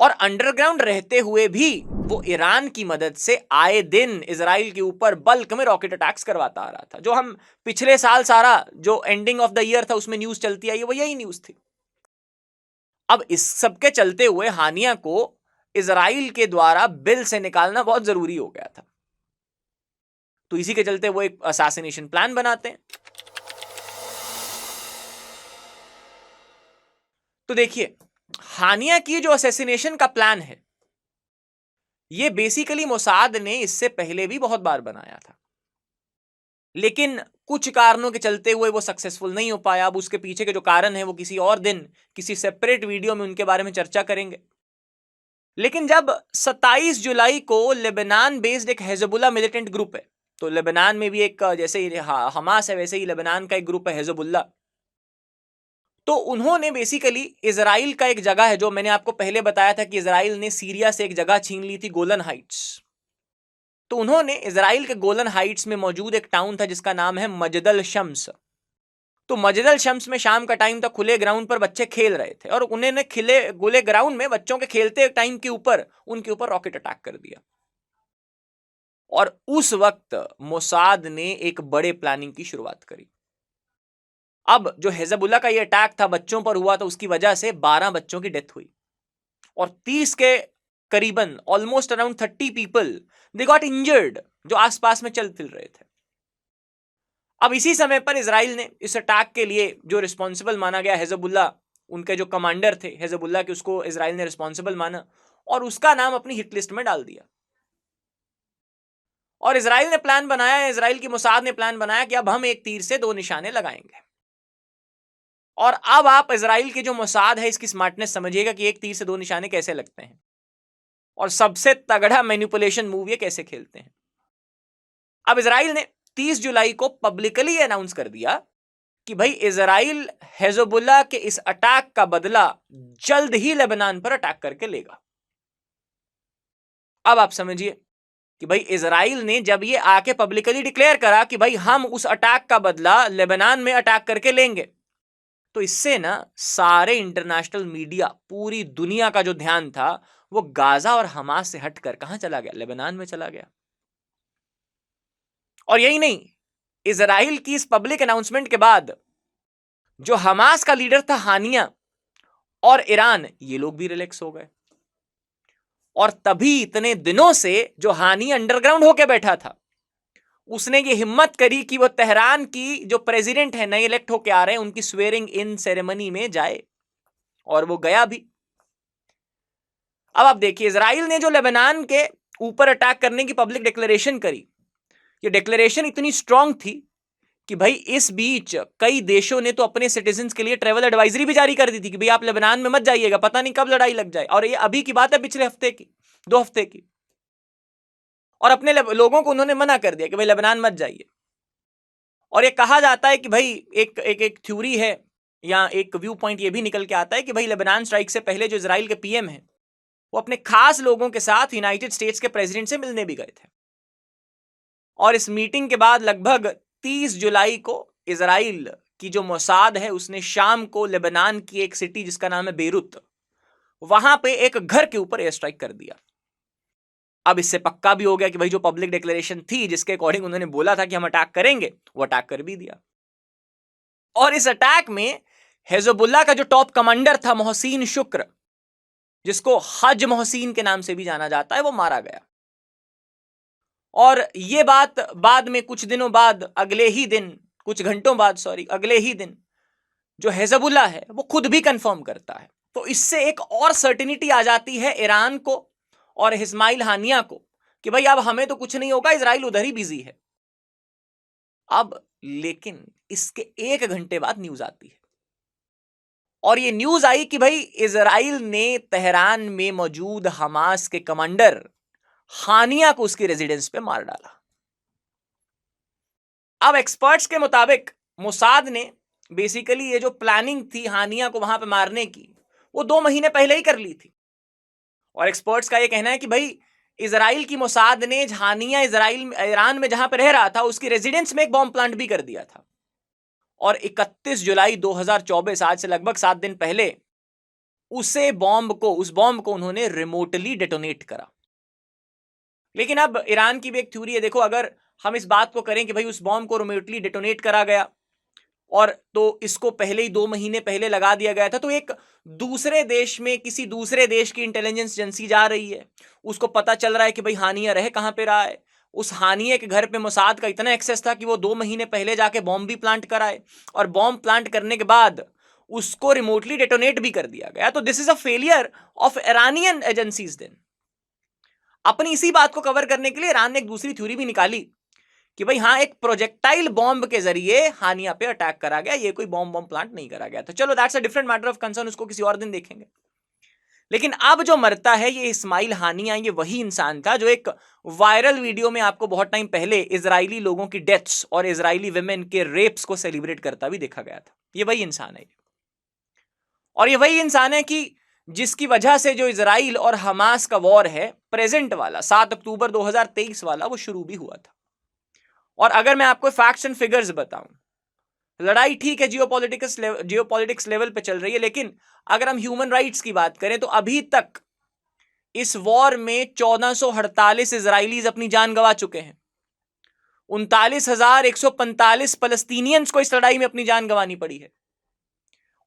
और अंडरग्राउंड रहते हुए भी वो ईरान की मदद से आए दिन इजराइल के ऊपर बल्क में रॉकेट अटैक्स करवाता आ रहा था। जो हम पिछले साल सारा जो एंडिंग ऑफ द ईयर था उसमें न्यूज चलती आई, वो यही न्यूज थी। अब इस सब के चलते हुए हानिया को इजराइल के द्वारा बिल से निकालना बहुत जरूरी हो गया था। तो इसी के चलते वो एक असैसिनेशन प्लान बनाते हैं। तो देखिए, हानिया की जो असैसिनेशन का प्लान है ये बेसिकली मोसाद ने इससे पहले भी बहुत बार बनाया था, लेकिन कुछ कारणों के चलते हुए वो सक्सेसफुल नहीं हो पाया। अब उसके पीछे के जो कारण है वो किसी और दिन किसी सेपरेट वीडियो में उनके बारे में चर्चा करेंगे। लेकिन जब 27 जुलाई को लेबनान बेस्ड एक हिजबुल्लाह मिलिटेंट ग्रुप है, तो लेबनान में भी एक जैसे ही हमास है वैसे ही लेबनान का एक ग्रुप है हिजबुल्लाह, तो उन्होंने बेसिकली इजराइल का एक जगह है, जो मैंने आपको पहले बताया था कि इजराइल ने सीरिया से एक जगह छीन ली थी, गोलन हाइट्स। तो उन्होंने इजराइल के गोलन हाइट्स में मौजूद एक टाउन था जिसका नाम है मजदल शम्स। तो मजदल शम्स में शाम का टाइम था, खुले ग्राउंड पर बच्चे खेल रहे थे, और उन्होंने खुले ग्राउंड में बच्चों के खेलते टाइम के ऊपर उनके ऊपर रॉकेट अटैक कर दिया। और उस वक्त मोसाद ने एक बड़े प्लानिंग की शुरुआत करी। अब जो हिजबुल्लाह का ये अटैक था बच्चों पर हुआ, तो उसकी वजह से 12 बच्चों की डेथ हुई, और 30 के करीबन almost around 30 people they got injured, जो आसपास में चल फिर रहे थे। अब इसी समय पर इजराइल ने इस अटैक के लिए जो रिस्पॉन्सिबल माना गया हिजबुल्लाह, उनके जो कमांडर थे हिजबुल्लाह के, उसको इजराइल ने रिस्पॉन्सिबल माना और उसका नाम अपनी हिट लिस्ट में डाल दिया। और इजराइल ने प्लान बनाया, इजराइल की मोसाद ने प्लान बनाया कि अब हम एक तीर से दो निशाने लगाएंगे। और अब आप इजराइल की जो मोसाद है इसकी स्मार्टनेस समझिएगा कि एक तीर से दो निशाने कैसे लगते हैं, और सबसे तगड़ा मैनिपुलेशन मूव ये कैसे खेलते हैं। अब इजराइल ने 30 जुलाई को पब्लिकली अनाउंस कर दिया कि भाई इजराइल हिजबुल्लाह के इस अटैक का बदला जल्द ही लेबनान पर अटैक करके लेगा। अब आप समझिए कि भाई इजराइल ने जब ये आके पब्लिकली डिक्लेयर करा कि भाई हम उस अटैक का बदला लेबनान में अटैक करके लेंगे, तो इससे ना सारे इंटरनेशनल मीडिया, पूरी दुनिया का जो ध्यान था वो गाजा और हमास से हटकर कहां चला गया? लेबनान में चला गया। और यही नहीं, इजराइल की इस पब्लिक अनाउंसमेंट के बाद जो हमास का लीडर था हानिया और ईरान, ये लोग भी रिलैक्स हो गए। और तभी इतने दिनों से जो हानी अंडरग्राउंड होके बैठा था, उसने ये हिम्मत करी कि वो तेहरान की जो प्रेसिडेंट है नए इलेक्ट होके आ रहे हैं, उनकी स्वेरिंग इन सेरेमनी में जाए, और वो गया भी। अब आप देखिए, इजराइल ने जो लेबनान के ऊपर अटैक करने की पब्लिक डिक्लेरेशन करी, ये डिक्लेरेशन इतनी स्ट्रांग थी कि भाई इस बीच कई देशों ने तो अपने सिटीजन्स के लिए ट्रेवल एडवाइजरी भी जारी कर दी थी कि भाई आप लेबनान में मत जाइएगा, पता नहीं कब लड़ाई लग जाए। और ये अभी की बात है, पिछले हफ्ते की, 2 हफ्ते की। और अपने लोगों को उन्होंने मना कर दिया कि भाई लेबनान मत जाइए। और ये कहा जाता है कि भाई एक थ्योरी है या एक व्यू पॉइंट ये भी निकल के आता है कि भाई लेबनान स्ट्राइक से पहले जो इजराइल के पीएम है वो अपने खास लोगों के साथ यूनाइटेड स्टेट्स के प्रेसिडेंट से मिलने भी गए थे। और इस मीटिंग के बाद लगभग 30 जुलाई को इजराइल की जो मोसाद है उसने शाम को लेबनान की एक सिटी जिसका नाम है बेरूत, वहां पे एक घर के ऊपर एयर स्ट्राइक कर दिया। अब इससे पक्का भी हो गया कि भाई जो पब्लिक डिक्लेरेशन थी जिसके अकॉर्डिंग उन्होंने बोला था कि हम अटैक करेंगे, वो अटैक कर भी दिया। और इस अटैक में हिजबुल्लाह का जो टॉप कमांडर था मोहसिन शुक्र, जिसको हज मोहसिन के नाम से भी जाना जाता है, वो मारा गया। और ये बात बाद में कुछ दिनों बाद, कुछ घंटों बाद अगले ही दिन जो हिजबुल्लाह है वो खुद भी कंफर्म करता है। तो इससे एक और सर्टिनिटी आ जाती है ईरान को और इस्माइल हानिया को कि भाई अब हमें तो कुछ नहीं होगा, इजराइल उधर ही बिजी है। अब लेकिन इसके 1 घंटे बाद न्यूज आती है, और ये न्यूज आई कि भाई इजराइल ने तेहरान में मौजूद हमास के कमांडर हानिया को उसकी रेजिडेंस पे मार डाला। अब एक्सपर्ट्स के मुताबिक मोसाद ने बेसिकली ये जो प्लानिंग थी हानिया को वहां पे मारने की, वो 2 महीने पहले ही कर ली थी। और एक्सपर्ट्स का ये कहना है कि भाई इजराइल की मोसाद ने हानिया ईरान में जहां पे रह रहा था उसकी रेजिडेंस में एक बॉम्ब प्लांट भी कर दिया था। और 31 जुलाई 2024, आज से लगभग 7 दिन पहले, उस बॉम्ब को उन्होंने रिमोटली डेटोनेट करा। लेकिन अब ईरान की भी एक थ्योरी है, देखो अगर हम इस बात को करें कि भाई उस बॉम्ब को रिमोटली डेटोनेट करा गया और तो इसको पहले ही 2 महीने पहले लगा दिया गया था, तो एक दूसरे देश में किसी दूसरे देश की इंटेलिजेंस एजेंसी जा रही है, उसको पता चल रहा है कि भाई हानिया रहे कहां पे रहा है। उस हानिया के घर पे मोसाद का इतना एक्सेस था कि वो 2 महीने पहले जाके बॉम्ब भी प्लांट कराए, और बॉम्ब प्लांट करने के बाद उसको रिमोटली डेटोनेट भी कर दिया गया। तो this is a failure of Iranian agencies. Then अपनी इसी बात को कवर करने के लिए ईरान ने एक दूसरी थ्योरी भी निकाली कि भाई हाँ, एक प्रोजेक्टाइल बॉम्ब के जरिए हानिया पे अटैक करा गया, ये कोई बॉम्ब प्लांट नहीं करा गया था। चलो that's a different matter of concern, उसको किसी और दिन देखेंगे। लेकिन अब जो मरता है ये इस्माइल हानिया, ये वही इंसान था जो एक वायरल वीडियो में आपको बहुत टाइम पहले इजरायली लोगों की डेथ्स और इजरायली विमेन के रेप्स को सेलिब्रेट करता भी देखा गया था। ये वही इंसान है, और ये वही इंसान है कि जिसकी वजह से जो इजराइल और हमास का वॉर है प्रेजेंट वाला, 7 अक्टूबर 2023 वाला, वो शुरू भी हुआ था। और अगर मैं आपको फैक्ट्स एंड फिगर्स बताऊं, लड़ाई ठीक है जियोपॉलिटिक्स लेवल पे चल रही है, लेकिन अगर हम ह्यूमन राइट्स की बात करें तो अभी तक इस वॉर में 1448 इजराइलीज अपनी जान गंवा चुके हैं। 39,145 फलस्तीनियंस को इस लड़ाई में अपनी जान गंवानी पड़ी है।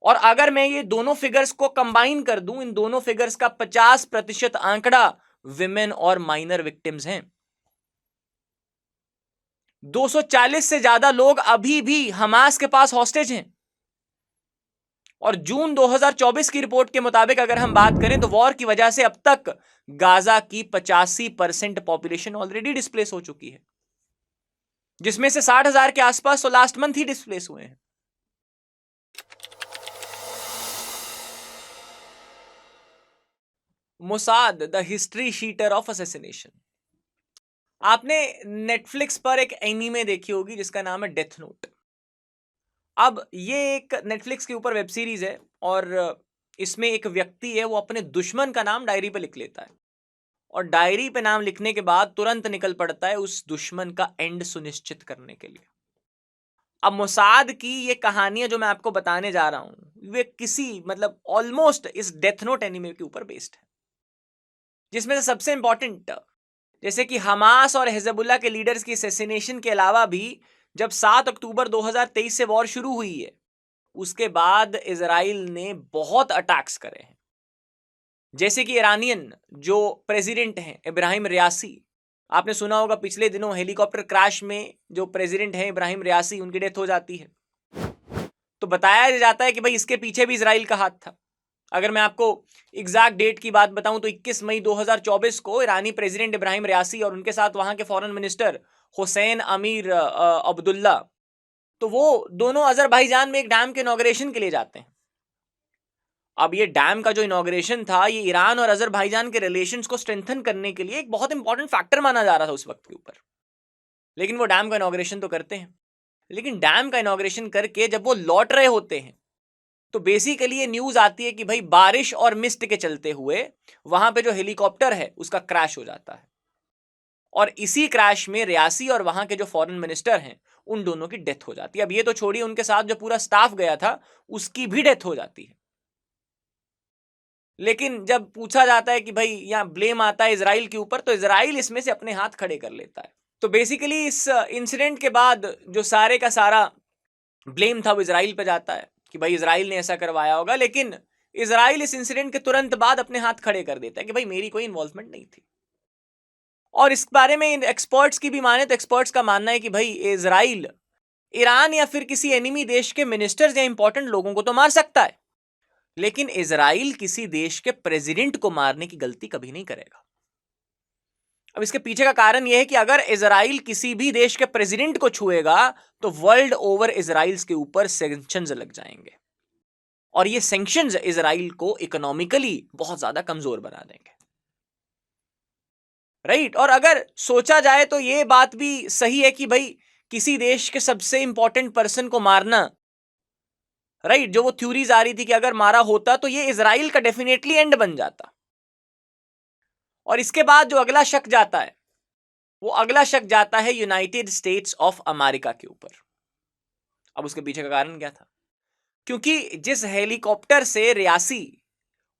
और अगर मैं ये दोनों फिगर्स को कंबाइन कर दूं, इन दोनों फिगर्स का 50% आंकड़ा विमेन और माइनर विक्टिम्स हैं। 240 से ज्यादा लोग अभी भी हमास के पास हॉस्टेज हैं। और जून 2024 की रिपोर्ट के मुताबिक अगर हम बात करें तो वॉर की वजह से अब तक गाजा की 85% पॉपुलेशन ऑलरेडी डिस्प्लेस हो चुकी है, जिसमें से 60,000 के आसपास तो लास्ट मंथ ही डिस्प्लेस हुए हैं। Mossad, the history sheeter of assassination. आपने नेटफ्लिक्स पर एक एनीमे देखी होगी जिसका नाम है डेथ नोट। अब ये एक नेटफ्लिक्स के ऊपर वेब सीरीज है, और इसमें एक व्यक्ति है, वो अपने दुश्मन का नाम डायरी पे लिख लेता है, और डायरी पे नाम लिखने के बाद तुरंत निकल पड़ता है उस दुश्मन का एंड सुनिश्चित करने के लिए। अब मोसाद की ये कहानियां जो मैं आपको बताने जा रहा हूं, वे ऑलमोस्ट इस डेथ नोट एनीमे के ऊपर बेस्ड है, जिसमें से सबसे इंपॉर्टेंट, जैसे कि हमास और हिजबुल्लाह के लीडर्स की असैसिनेशन के अलावा भी जब 7 अक्टूबर 2023 से वॉर शुरू हुई है, उसके बाद इजराइल ने बहुत अटैक्स करे हैं। जैसे कि ईरानियन जो प्रेसिडेंट हैं इब्राहिम रियासी, आपने सुना होगा पिछले दिनों हेलीकॉप्टर क्रैश में जो प्रेसिडेंट हैं इब्राहिम रियासी, उनकी डेथ हो जाती है। तो बताया जाता है कि भाई इसके पीछे भी इजराइल का हाथ था। अगर मैं आपको एग्जैक्ट डेट की बात बताऊं तो 21 मई 2024 को ईरानी प्रेसिडेंट इब्राहिम रियासी और उनके साथ वहां के फॉरेन मिनिस्टर हुसैन अमीर अब्दुल्ला, तो वो दोनों अजरबैजान में एक डैम के इनॉग्रेशन के लिए जाते हैं। अब ये डैम का जो इनॉग्रेशन था, ये ईरान और अजरबैजान के रिलेशंस को स्ट्रेंथन करने के लिए एक बहुत इंपॉर्टेंट फैक्टर माना जा रहा था उस वक्त के ऊपर। लेकिन वो डैम का इनॉग्रेशन तो करते हैं, लेकिन डैम का इनॉग्रेशन करके जब वो लौट रहे होते हैं तो बेसिकली ये न्यूज आती है कि भाई बारिश और मिस्ट के चलते हुए वहां पे जो हेलीकॉप्टर है उसका क्रैश हो जाता है, और इसी क्रैश में रियासी और वहां के जो फॉरेन मिनिस्टर हैं उन दोनों की डेथ हो जाती है। अब ये तो छोड़िए, उनके साथ जो पूरा स्टाफ गया था उसकी भी डेथ हो जाती है। लेकिन जब पूछा जाता है कि भाई यहां ब्लेम आता है इजराइल के ऊपर, तो इजराइल इसमें से अपने हाथ खड़े कर लेता है। तो बेसिकली इस इंसिडेंट के बाद जो सारे का सारा ब्लेम था वो इजराइल पे जाता है कि भाई इजराइल ने ऐसा करवाया होगा, लेकिन इजराइल इस इंसिडेंट के तुरंत बाद अपने हाथ खड़े कर देता है कि भाई मेरी कोई इन्वॉल्वमेंट नहीं थी। और इस बारे में एक्सपर्ट्स की भी माने तो एक्सपर्ट्स का मानना है कि भाई इजराइल ईरान या फिर किसी एनिमी देश के मिनिस्टर्स या इंपॉर्टेंट लोगों को तो मार सकता है, लेकिन इजराइल किसी देश के प्रेसिडेंट को मारने की गलती कभी नहीं करेगा। अब इसके पीछे का कारण यह है कि अगर इजराइल किसी भी देश के प्रेसिडेंट को छुएगा तो वर्ल्ड ओवर इजराइल के ऊपर सैंक्शंस लग जाएंगे, और ये सैंक्शंस इजराइल को इकोनॉमिकली बहुत ज्यादा कमजोर बना देंगे। राइट। और अगर सोचा जाए तो ये बात भी सही है कि भाई किसी देश के सबसे इंपॉर्टेंट पर्सन को मारना, राइट, जो वो थ्योरीज आ रही थी कि अगर मारा होता तो ये इजराइल का डेफिनेटली एंड बन जाता। और इसके बाद जो अगला शक जाता है, वो अगला शक जाता है यूनाइटेड स्टेट्स ऑफ अमेरिका के ऊपर। अब उसके पीछे का कारण क्या था? क्योंकि जिस हेलीकॉप्टर से रियासी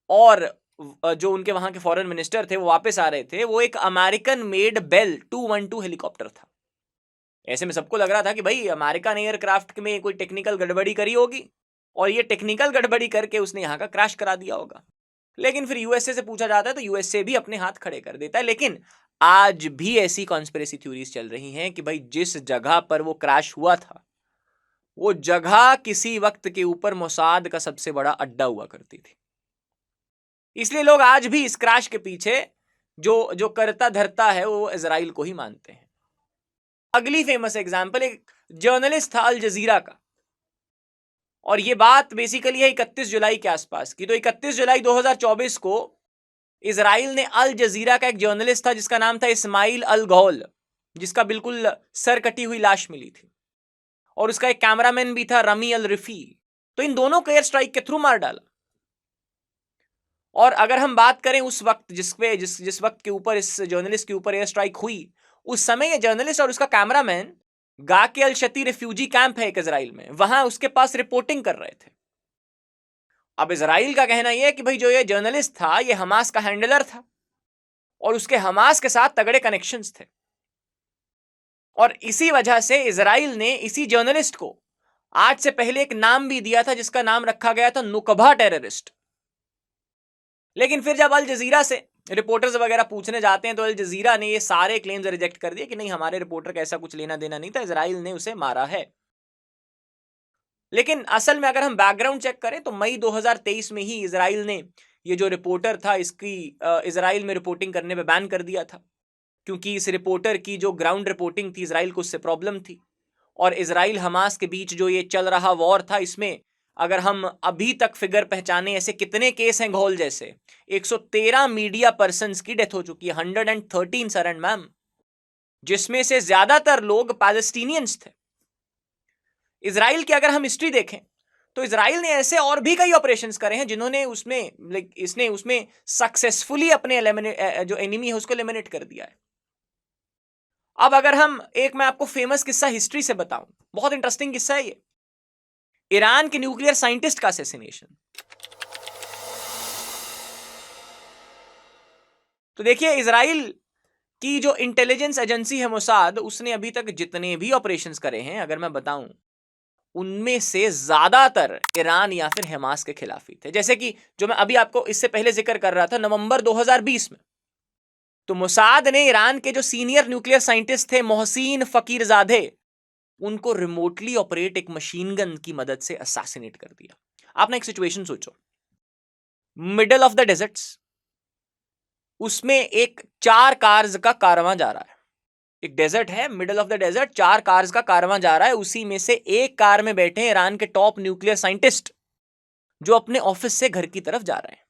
और जो उनके वहां के फॉरेन मिनिस्टर थे वो वापस आ रहे थे, वो एक अमेरिकन मेड बेल 212 हेलीकॉप्टर था। ऐसे में सबको लग रहा था कि भाई अमेरिकन एयरक्राफ्ट में कोई टेक्निकल गड़बड़ी करी होगी और ये टेक्निकल गड़बड़ी करके उसने यहां का क्रैश करा दिया होगा। लेकिन फिर यूएसए से पूछा जाता है तो यूएसए भी अपने हाथ खड़े कर देता है। लेकिन आज भी ऐसी कॉन्स्पिरेसी थ्योरीज चल रही हैं कि भाई जिस जगह पर वो क्रैश हुआ था वो जगह किसी वक्त के ऊपर मोसाद का सबसे बड़ा अड्डा हुआ करती थी। इसलिए लोग आज भी इस क्रैश के पीछे जो करता धरता है वो इजराइल को ही मानते हैं। अगली फेमस एग्जांपल एक जर्नलिस्ट था अल जजीरा का, और ये बात बेसिकली है 31 जुलाई के आसपास की। तो 31 जुलाई 2024 को इजराइल ने अल जजीरा का एक जर्नलिस्ट था जिसका नाम था इस्माइल अल गौल, जिसका बिल्कुल सर कटी हुई लाश मिली थी, और उसका एक कैमरामैन भी था रमी अल रिफी। तो इन दोनों को एयर स्ट्राइक के थ्रू मार डाला। और अगर हम बात करें उस वक्त जिस वक्त के ऊपर इस जर्नलिस्ट के ऊपर एयर स्ट्राइक हुई, उस समय ये जर्नलिस्ट और उसका कैमरामैन गा के अल शती रिफ्यूजी कैंप है एक इजराइल में, वहां उसके पास रिपोर्टिंग कर रहे थे। अब इजराइल का कहना यह है कि भाई जो ये जर्नलिस्ट था ये हमास का हैंडलर था और उसके हमास के साथ तगड़े कनेक्शंस थे, और इसी वजह से इजराइल ने इसी जर्नलिस्ट को आज से पहले एक नाम भी दिया था जिसका नाम रखा गया था नुकबा टेररिस्ट। लेकिन फिर जब अल जजीरा से रिपोर्टर्स वगैरह पूछने जाते हैं तो अल जजीरा ने ये सारे क्लेम्स रिजेक्ट कर दिए कि नहीं, हमारे रिपोर्टर का ऐसा कुछ लेना देना नहीं था, इजराइल ने उसे मारा है। लेकिन असल में अगर हम बैकग्राउंड चेक करें तो मई 2023 में ही इजराइल ने ये जो रिपोर्टर था इसकी इजराइल में रिपोर्टिंग करने पे बैन कर दिया था, क्योंकि इस रिपोर्टर की जो ग्राउंड रिपोर्टिंग थी इजराइल को उससे प्रॉब्लम थी। और इजराइल हमास के बीच जो ये चल रहा वॉर था, इसमें अगर हम अभी तक फिगर पहचाने ऐसे कितने केस हैं घोल जैसे, 113 मीडिया पर्सन्स की डेथ हो चुकी है, 113 सर एंड मैम, जिसमें से ज्यादातर लोग पैलेस्टीनियंस थे। इजराइल की अगर हम हिस्ट्री देखें तो इजराइल ने ऐसे और भी कई ऑपरेशंस करे हैं जिन्होंने इसने उसमें सक्सेसफुली अपने जो एनिमी है उसको एलिमिनेट कर दिया है। अब अगर हम मैं आपको फेमस किस्सा हिस्ट्री से बताऊं, बहुत इंटरेस्टिंग किस्सा है ये, ईरान के न्यूक्लियर साइंटिस्ट का असैसिनेशन। तो देखिए इजराइल की जो इंटेलिजेंस एजेंसी है मोसाद, उसने अभी तक जितने भी ऑपरेशंस करे हैं अगर मैं बताऊं उनमें से ज्यादातर ईरान या फिर हमास के खिलाफ ही थे। जैसे कि जो मैं अभी आपको इससे पहले जिक्र कर रहा था, नवंबर 2020 में तो मोसाद ने ईरान के जो सीनियर न्यूक्लियर साइंटिस्ट थे मोहसिन फकीरजादे, उनको रिमोटली ऑपरेट एक मशीन गन की मदद से असैसिनेट कर दिया। आपने एक सिचुएशन सोचो, मिडल ऑफ द डेजर्ट्स, उसमें एक 4 कार्स का कारवां जा रहा है, एक डेजर्ट है, middle of the desert, 4 cars का कारवां जा रहा है, उसी में से एक कार में बैठे हैं ईरान के टॉप न्यूक्लियर साइंटिस्ट जो अपने ऑफिस से घर की तरफ जा रहे हैं।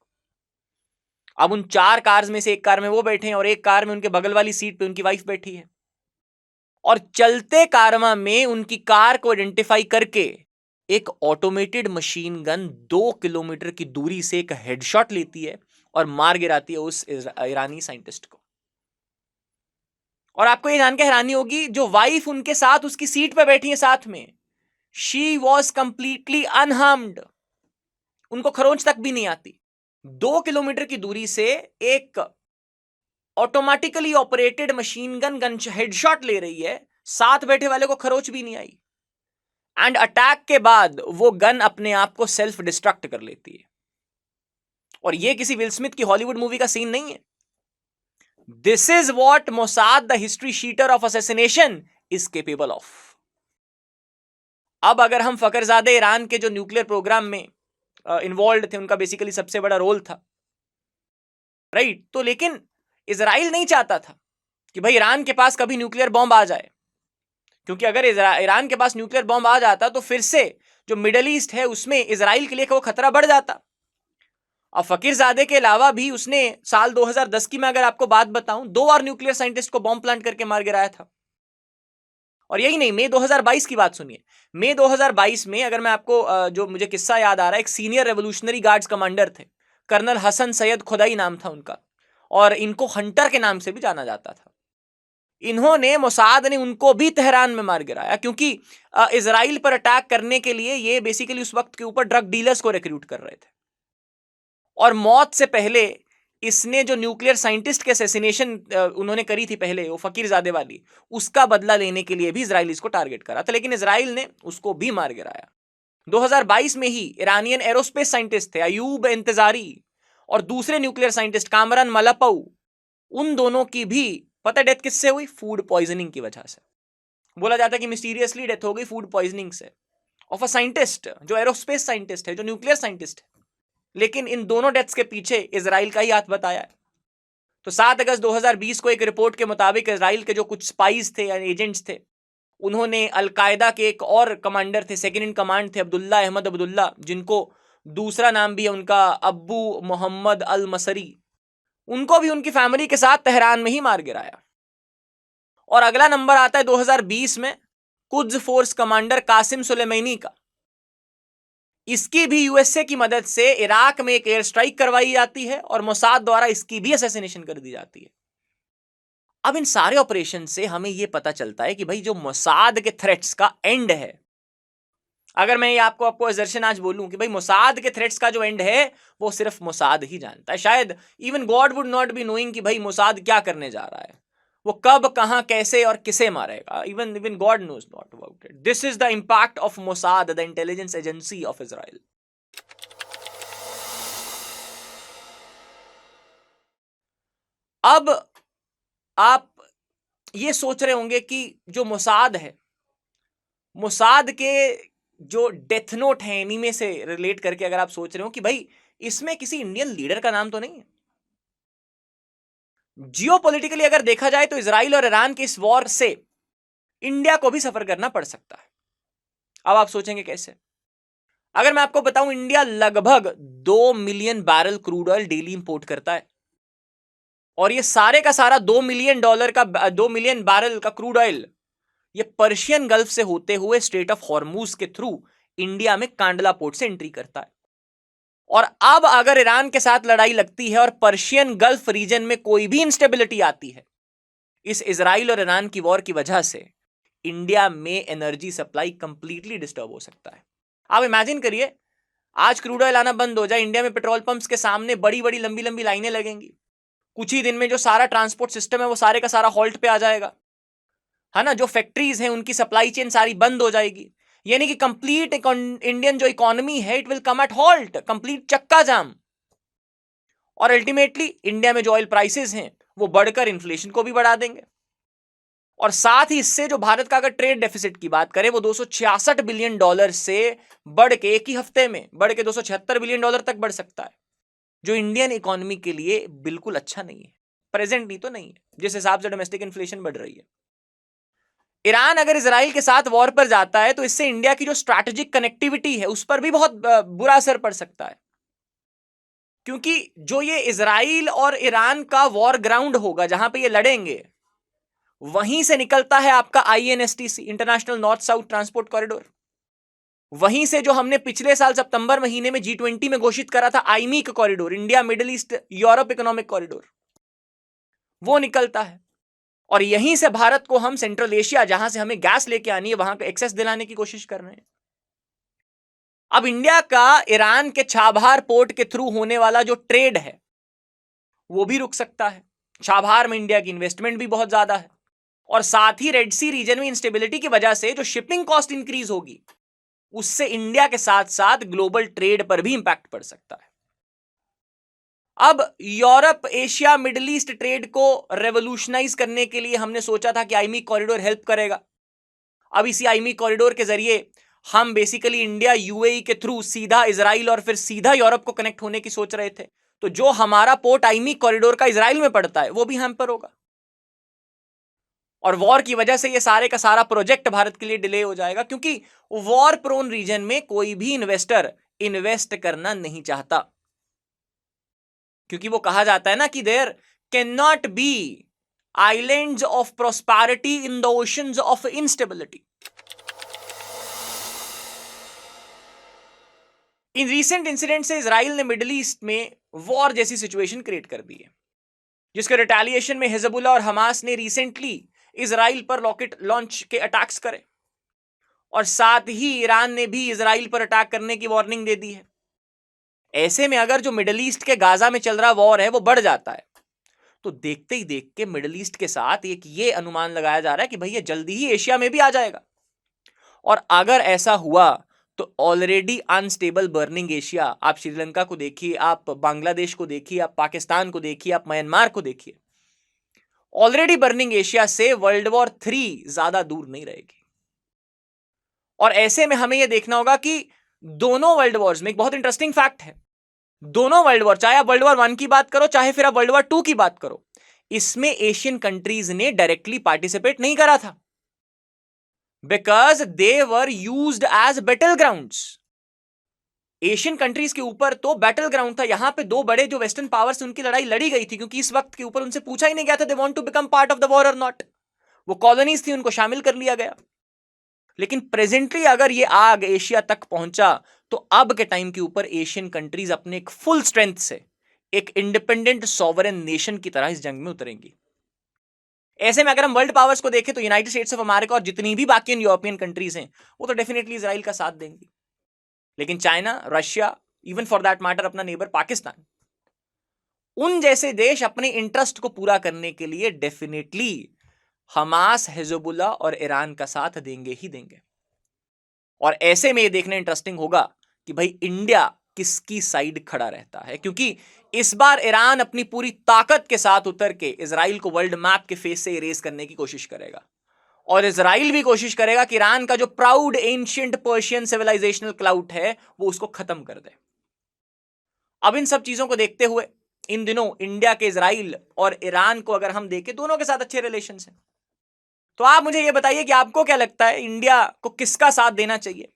अब उन 4 कार्स में से एक कार में वो बैठे हैं और एक कार में उनके बगल वाली सीट पे उनकी वाइफ बैठी है, और चलते कारवां में उनकी कार को आइडेंटिफाई करके एक ऑटोमेटेड मशीन गन 2 किलोमीटर की दूरी से एक हेडशॉट लेती है और मार गिराती है उस ईरानी साइंटिस्ट को। और आपको ये जानकर हैरानी होगी, जो वाइफ उनके साथ उसकी सीट पे बैठी है साथ में, शी वॉज कंप्लीटली अनहार्म्ड, उनको खरोंच तक भी नहीं आती। 2 किलोमीटर की दूरी से एक automatically operated machine gun headshot ले रही है, साथ बैठे वाले को खरोंच भी नहीं आई। एंड अटैक के बाद वो गन अपने आप को सेल्फ डिस्ट्रक्ट कर लेती है। और ये किसी विल स्मिथ की हॉलीवुड मूवी का सीन नहीं है। This is what Mossad, the history sheeter of assassination, is capable of. अब अगर हम फखरजादे ईरान के जो न्यूक्लियर प्रोग्राम में इन्वॉल्व थे, उनका बेसिकली सबसे बड़ा रोल था, राइट? तो लेकिन इजराइल नहीं चाहता था कि भाई ईरान के पास कभी न्यूक्लियर बॉम्ब आ जाए, क्योंकि अगर ईरान के पास न्यूक्लियर बॉम्ब आ जाता तो फिर से जो मिडल ईस्ट है उसमें इजराइल के लिए वो खतरा बढ़ जाता। अब फकीरजादे के अलावा भी उसने साल 2010 की मैं अगर आपको बात बताऊं, 2 और न्यूक्लियर साइंटिस्ट को बॉम्ब प्लांट करके मार गिराया था। और यही नहीं, मई 2022 की बात सुनिए। मई 2022 में अगर मैं आपको जो मुझे किस्सा याद आ रहा है, एक सीनियर रेवोल्यूशनरी गार्ड्स कमांडर थे, कर्नल हसन सैयद खुदाई नाम था उनका, और इनको हंटर के नाम से भी जाना जाता था। इन्होंने, मोसाद ने उनको भी तेहरान में मार गिराया, क्योंकि इजराइल पर अटैक करने के लिए ये बेसिकली उस वक्त के ऊपर ड्रग डीलर्स को रिक्रूट कर रहे थे। और मौत से पहले इसने जो न्यूक्लियर साइंटिस्ट के असैसिनेशन उन्होंने करी थी पहले, वो फकीरजादे वाली, उसका बदला लेने के लिए भी इजराइलीज को टारगेट करा था, लेकिन इजराइल ने उसको भी मार गिराया। 2022 में ही ईरानियन एरोस्पेस साइंटिस्ट थे अयूब इंतजारी और दूसरे न्यूक्लियर साइंटिस्ट कामरान मलापऊ, उन दोनों की भी पता डेथ किससे हुई? फूड पॉइजनिंग की वजह से। बोला जाता है कि मिस्टीरियसली डेथ हो गई फूड पॉइजनिंग से ऑफ अ साइंटिस्ट, जो एरोस्पेस साइंटिस्ट है, जो न्यूक्लियर साइंटिस्ट है। लेकिन इन दोनों डेथ्स के पीछे इजराइल का ही हाथ बताया है। तो 7 अगस्त 2020 को एक रिपोर्ट के मुताबिक इजराइल के जो कुछ स्पाइज थे या एजेंट्स थे, उन्होंने अलकायदा के एक और कमांडर थे, सेकंड इन कमांड थे अब्दुल्ला अहमद अब्दुल्ला, जिनको दूसरा नाम भी है उनका अब्बू मोहम्मद अल मसरी, उनको भी उनकी फैमिली के साथ तेहरान में ही मार गिराया। और अगला नंबर आता है 2020 में Quds force commander Qasem Soleimani का। इसकी भी यूएसए की मदद से इराक में एक एयर स्ट्राइक करवाई जाती है और मोसाद द्वारा इसकी भी असैसिनेशन कर दी जाती है। अब इन सारे ऑपरेशन से हमें यह पता चलता है कि भाई जो मोसाद के थ्रेट्स का एंड है, अगर मैं ये आपको असर्शन आज बोलूं कि भाई मोसाद के थ्रेट्स का जो एंड है वो सिर्फ मोसाद ही जानता है। शायद even God would not be knowing कि भाई मोसाद क्या करने जा रहा है, वो कब, कहां, कैसे और किसे मारेगा। Even God knows not about it. This is the impact of Mossad, the intelligence agency of Israel. अब आप ये सोच रहे होंगे कि जो मोसाद है, मोसाद के जो डेथ नोट है इन्हीं में से रिलेट करके अगर आप सोच रहे हो कि भाई इसमें किसी इंडियन लीडर का नाम तो नहीं है। जियोपॉलिटिकली अगर देखा जाए तो इजराइल और ईरान के इस वॉर से इंडिया को भी सफर करना पड़ सकता है। अब आप सोचेंगे कैसे? अगर मैं आपको बताऊं, इंडिया लगभग 2 million barrel crude oil daily import करता है, और ये सारे का सारा $2 मिलियन बैरल का क्रूड ऑयल ये पर्शियन गल्फ से होते हुए स्ट्रेट ऑफ हॉर्मूज के थ्रू इंडिया में कांडला पोर्ट से एंट्री करता है। और अब अगर ईरान के साथ लड़ाई लगती है और पर्शियन गल्फ रीजन में कोई भी इंस्टेबिलिटी आती है, इस इजराइल और ईरान की वॉर की वजह से इंडिया में एनर्जी सप्लाई कंप्लीटली डिस्टर्ब हो सकता है। आप इमेजिन करिए, आज क्रूड ऑयल आना बंद हो जाए, इंडिया में पेट्रोल पंप्स के सामने बड़ी बड़ी लंबी लंबी लाइनें लगेंगी। कुछ ही दिन में जो सारा ट्रांसपोर्ट सिस्टम है वो सारे का सारा हॉल्ट पे आ जाएगा, है ना। जो फैक्ट्रीज हैं उनकी सप्लाई चेन सारी बंद हो जाएगी, यानी कि कंप्लीट इंडियन जो इकोनॉमी है it will come at halt, complete चक्का जाम। और अल्टीमेटली इंडिया में जो ऑयल प्राइसेस हैं वो बढ़कर इन्फ्लेशन को भी बढ़ा देंगे। और साथ ही इससे जो भारत का अगर ट्रेड डेफिसिट की बात करें वो $266 बिलियन से बढ़ के एक ही हफ्ते में बढ़ के $276 बिलियन तक बढ़ सकता है, जो इंडियन इकोनॉमी के लिए बिल्कुल अच्छा नहीं है। प्रेजेंट नहीं तो नहीं है, जिस हिसाब से डोमेस्टिक इन्फ्लेशन बढ़ रही है। ईरान अगर इजराइल के साथ वॉर पर जाता है तो इससे इंडिया की जो स्ट्रैटेजिक कनेक्टिविटी है उस पर भी बहुत बुरा असर पड़ सकता है, क्योंकि जो ये इजराइल और ईरान का वॉर ग्राउंड होगा जहां पे ये लड़ेंगे, वहीं से निकलता है आपका INSTC, international north south transport corridor. वहीं से जो हमने पिछले साल सितंबर महीने में G20 में घोषित करा था IMEC corridor, India Middle East Europe economic corridor, वो निकलता है। और यहीं से भारत को हम सेंट्रल एशिया, जहां से हमें गैस लेके आनी है, वहां का एक्सेस दिलाने की कोशिश कर रहे हैं। अब इंडिया का ईरान के छाबहार पोर्ट के थ्रू होने वाला जो ट्रेड है वो भी रुक सकता है। छाबहार में इंडिया की इन्वेस्टमेंट भी बहुत ज्यादा है, और साथ ही रेड सी रीजन में इंस्टेबिलिटी की वजह से जो शिपिंग कॉस्ट इंक्रीज होगी उससे इंडिया के साथ साथ ग्लोबल ट्रेड पर भी इंपैक्ट पड़ सकता है। अब Europe, Asia, middle east trade को रेवोल्यूशनाइज करने के लिए हमने सोचा था कि आईमी कॉरिडोर हेल्प करेगा। अब इसी आईमी कॉरिडोर के जरिए हम बेसिकली इंडिया यूएई के थ्रू सीधा इजराइल और फिर सीधा यूरोप को कनेक्ट होने की सोच रहे थे। तो जो हमारा पोर्ट आईमी कॉरिडोर का इजराइल में पड़ता है वो भी हैम्पर होगा, और वॉर की वजह से ये सारे का सारा प्रोजेक्ट भारत के लिए डिले हो जाएगा, क्योंकि वॉर प्रोन रीजन में कोई भी इन्वेस्टर इन्वेस्ट करना नहीं चाहता, क्योंकि वो कहा जाता है ना कि there can not be islands of prosperity in the oceans of instability. इन रीसेंट इंसिडेंट से इजराइल ने मिडिल ईस्ट में वॉर जैसी सिचुएशन क्रिएट कर दी है, जिसके रिटेलिएशन में हिजबुल्लाह और हमास ने रिसेंटली इजराइल पर रॉकेट लॉन्च के अटैक्स करे, और साथ ही ईरान ने भी इजराइल पर अटैक करने की वार्निंग दे दी है। ऐसे में अगर जो मिडिल ईस्ट के गाजा में चल रहा वॉर है वो बढ़ जाता है, तो देखते ही देख के मिडिल ईस्ट के साथ एक ये अनुमान लगाया जा रहा है कि भैया जल्दी ही एशिया में भी आ जाएगा। और अगर ऐसा हुआ तो ऑलरेडी अनस्टेबल बर्निंग एशिया, आप श्रीलंका को देखिए, आप बांग्लादेश को देखिए, आप पाकिस्तान को देखिए, आप म्यांमार को देखिए, ऑलरेडी बर्निंग एशिया से वर्ल्ड वॉर 3 ज्यादा दूर नहीं रहेगी। और ऐसे में हमें यह देखना होगा कि दोनों वर्ल्ड वॉर्स में एक बहुत इंटरेस्टिंग फैक्ट है, दोनों वर्ल्ड वॉर, चाहे आप वर्ल्ड वॉर 1 की बात करो चाहे फिर आप वर्ल्ड वॉर 2 की बात करो, इसमें एशियन कंट्रीज ने डायरेक्टली पार्टिसिपेट नहीं करा था, because they were used as battle grounds. Asian countries के ऊपर तो बैटल ग्राउंड था, यहां पे दो बड़े जो वेस्टर्न पावर्स उनकी लड़ाई लड़ी गई थी, क्योंकि इस वक्त के ऊपर उनसे पूछा ही नहीं गया था they want to become part of the war और नॉट। वो कॉलोनीज थी, उनको शामिल कर लिया गया। लेकिन प्रेजेंटली अगर ये आग एशिया तक पहुंचा तो अब के टाइम के ऊपर एशियन कंट्रीज अपने एक फुल स्ट्रेंथ से एक इंडिपेंडेंट सॉवरेन नेशन की तरह इस जंग में उतरेंगी। ऐसे में अगर हम वर्ल्ड पावर्स को देखें तो यूनाइटेड स्टेट्स ऑफ अमेरिका और जितनी भी बाकी यूरोपियन कंट्रीज हैं वो तो डेफिनेटली इजराइल का साथ देंगी, लेकिन China, Russia, even for that matter अपना नेबर पाकिस्तान, उन जैसे देश अपने इंटरेस्ट को पूरा करने के लिए डेफिनेटली हमास, हिजबुल्लाह और ईरान का साथ देंगे ही देंगे। और ऐसे में ये देखना इंटरेस्टिंग होगा कि भाई इंडिया किसकी साइड खड़ा रहता है, क्योंकि इस बार ईरान अपनी पूरी ताकत के साथ उतर के इजराइल को वर्ल्ड मैप के फेस से इरेज करने की कोशिश करेगा, और इजराइल भी कोशिश करेगा कि ईरान का जो proud ancient Persian civilisational cloud है वो उसको खत्म कर दे। अब इन सब चीजों को देखते हुए इन दिनों इंडिया के इजराइल और ईरान को अगर हम देखें, दोनों के साथ अच्छे रिलेशंस हैं। तो आप मुझे ये बताइए कि आपको क्या लगता है इंडिया को किसका साथ देना चाहिए,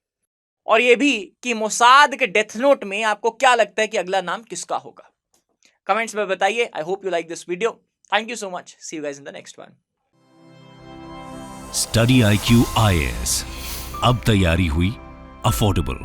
और ये भी कि मोसाद के डेथ नोट में आपको क्या लगता है कि अगला नाम किसका होगा। कमेंट्स में बताइए। I hope you like this video. Thank you so much. See you guys in the next one. Study IQ IAS, अब तैयारी हुई अफोर्डेबल।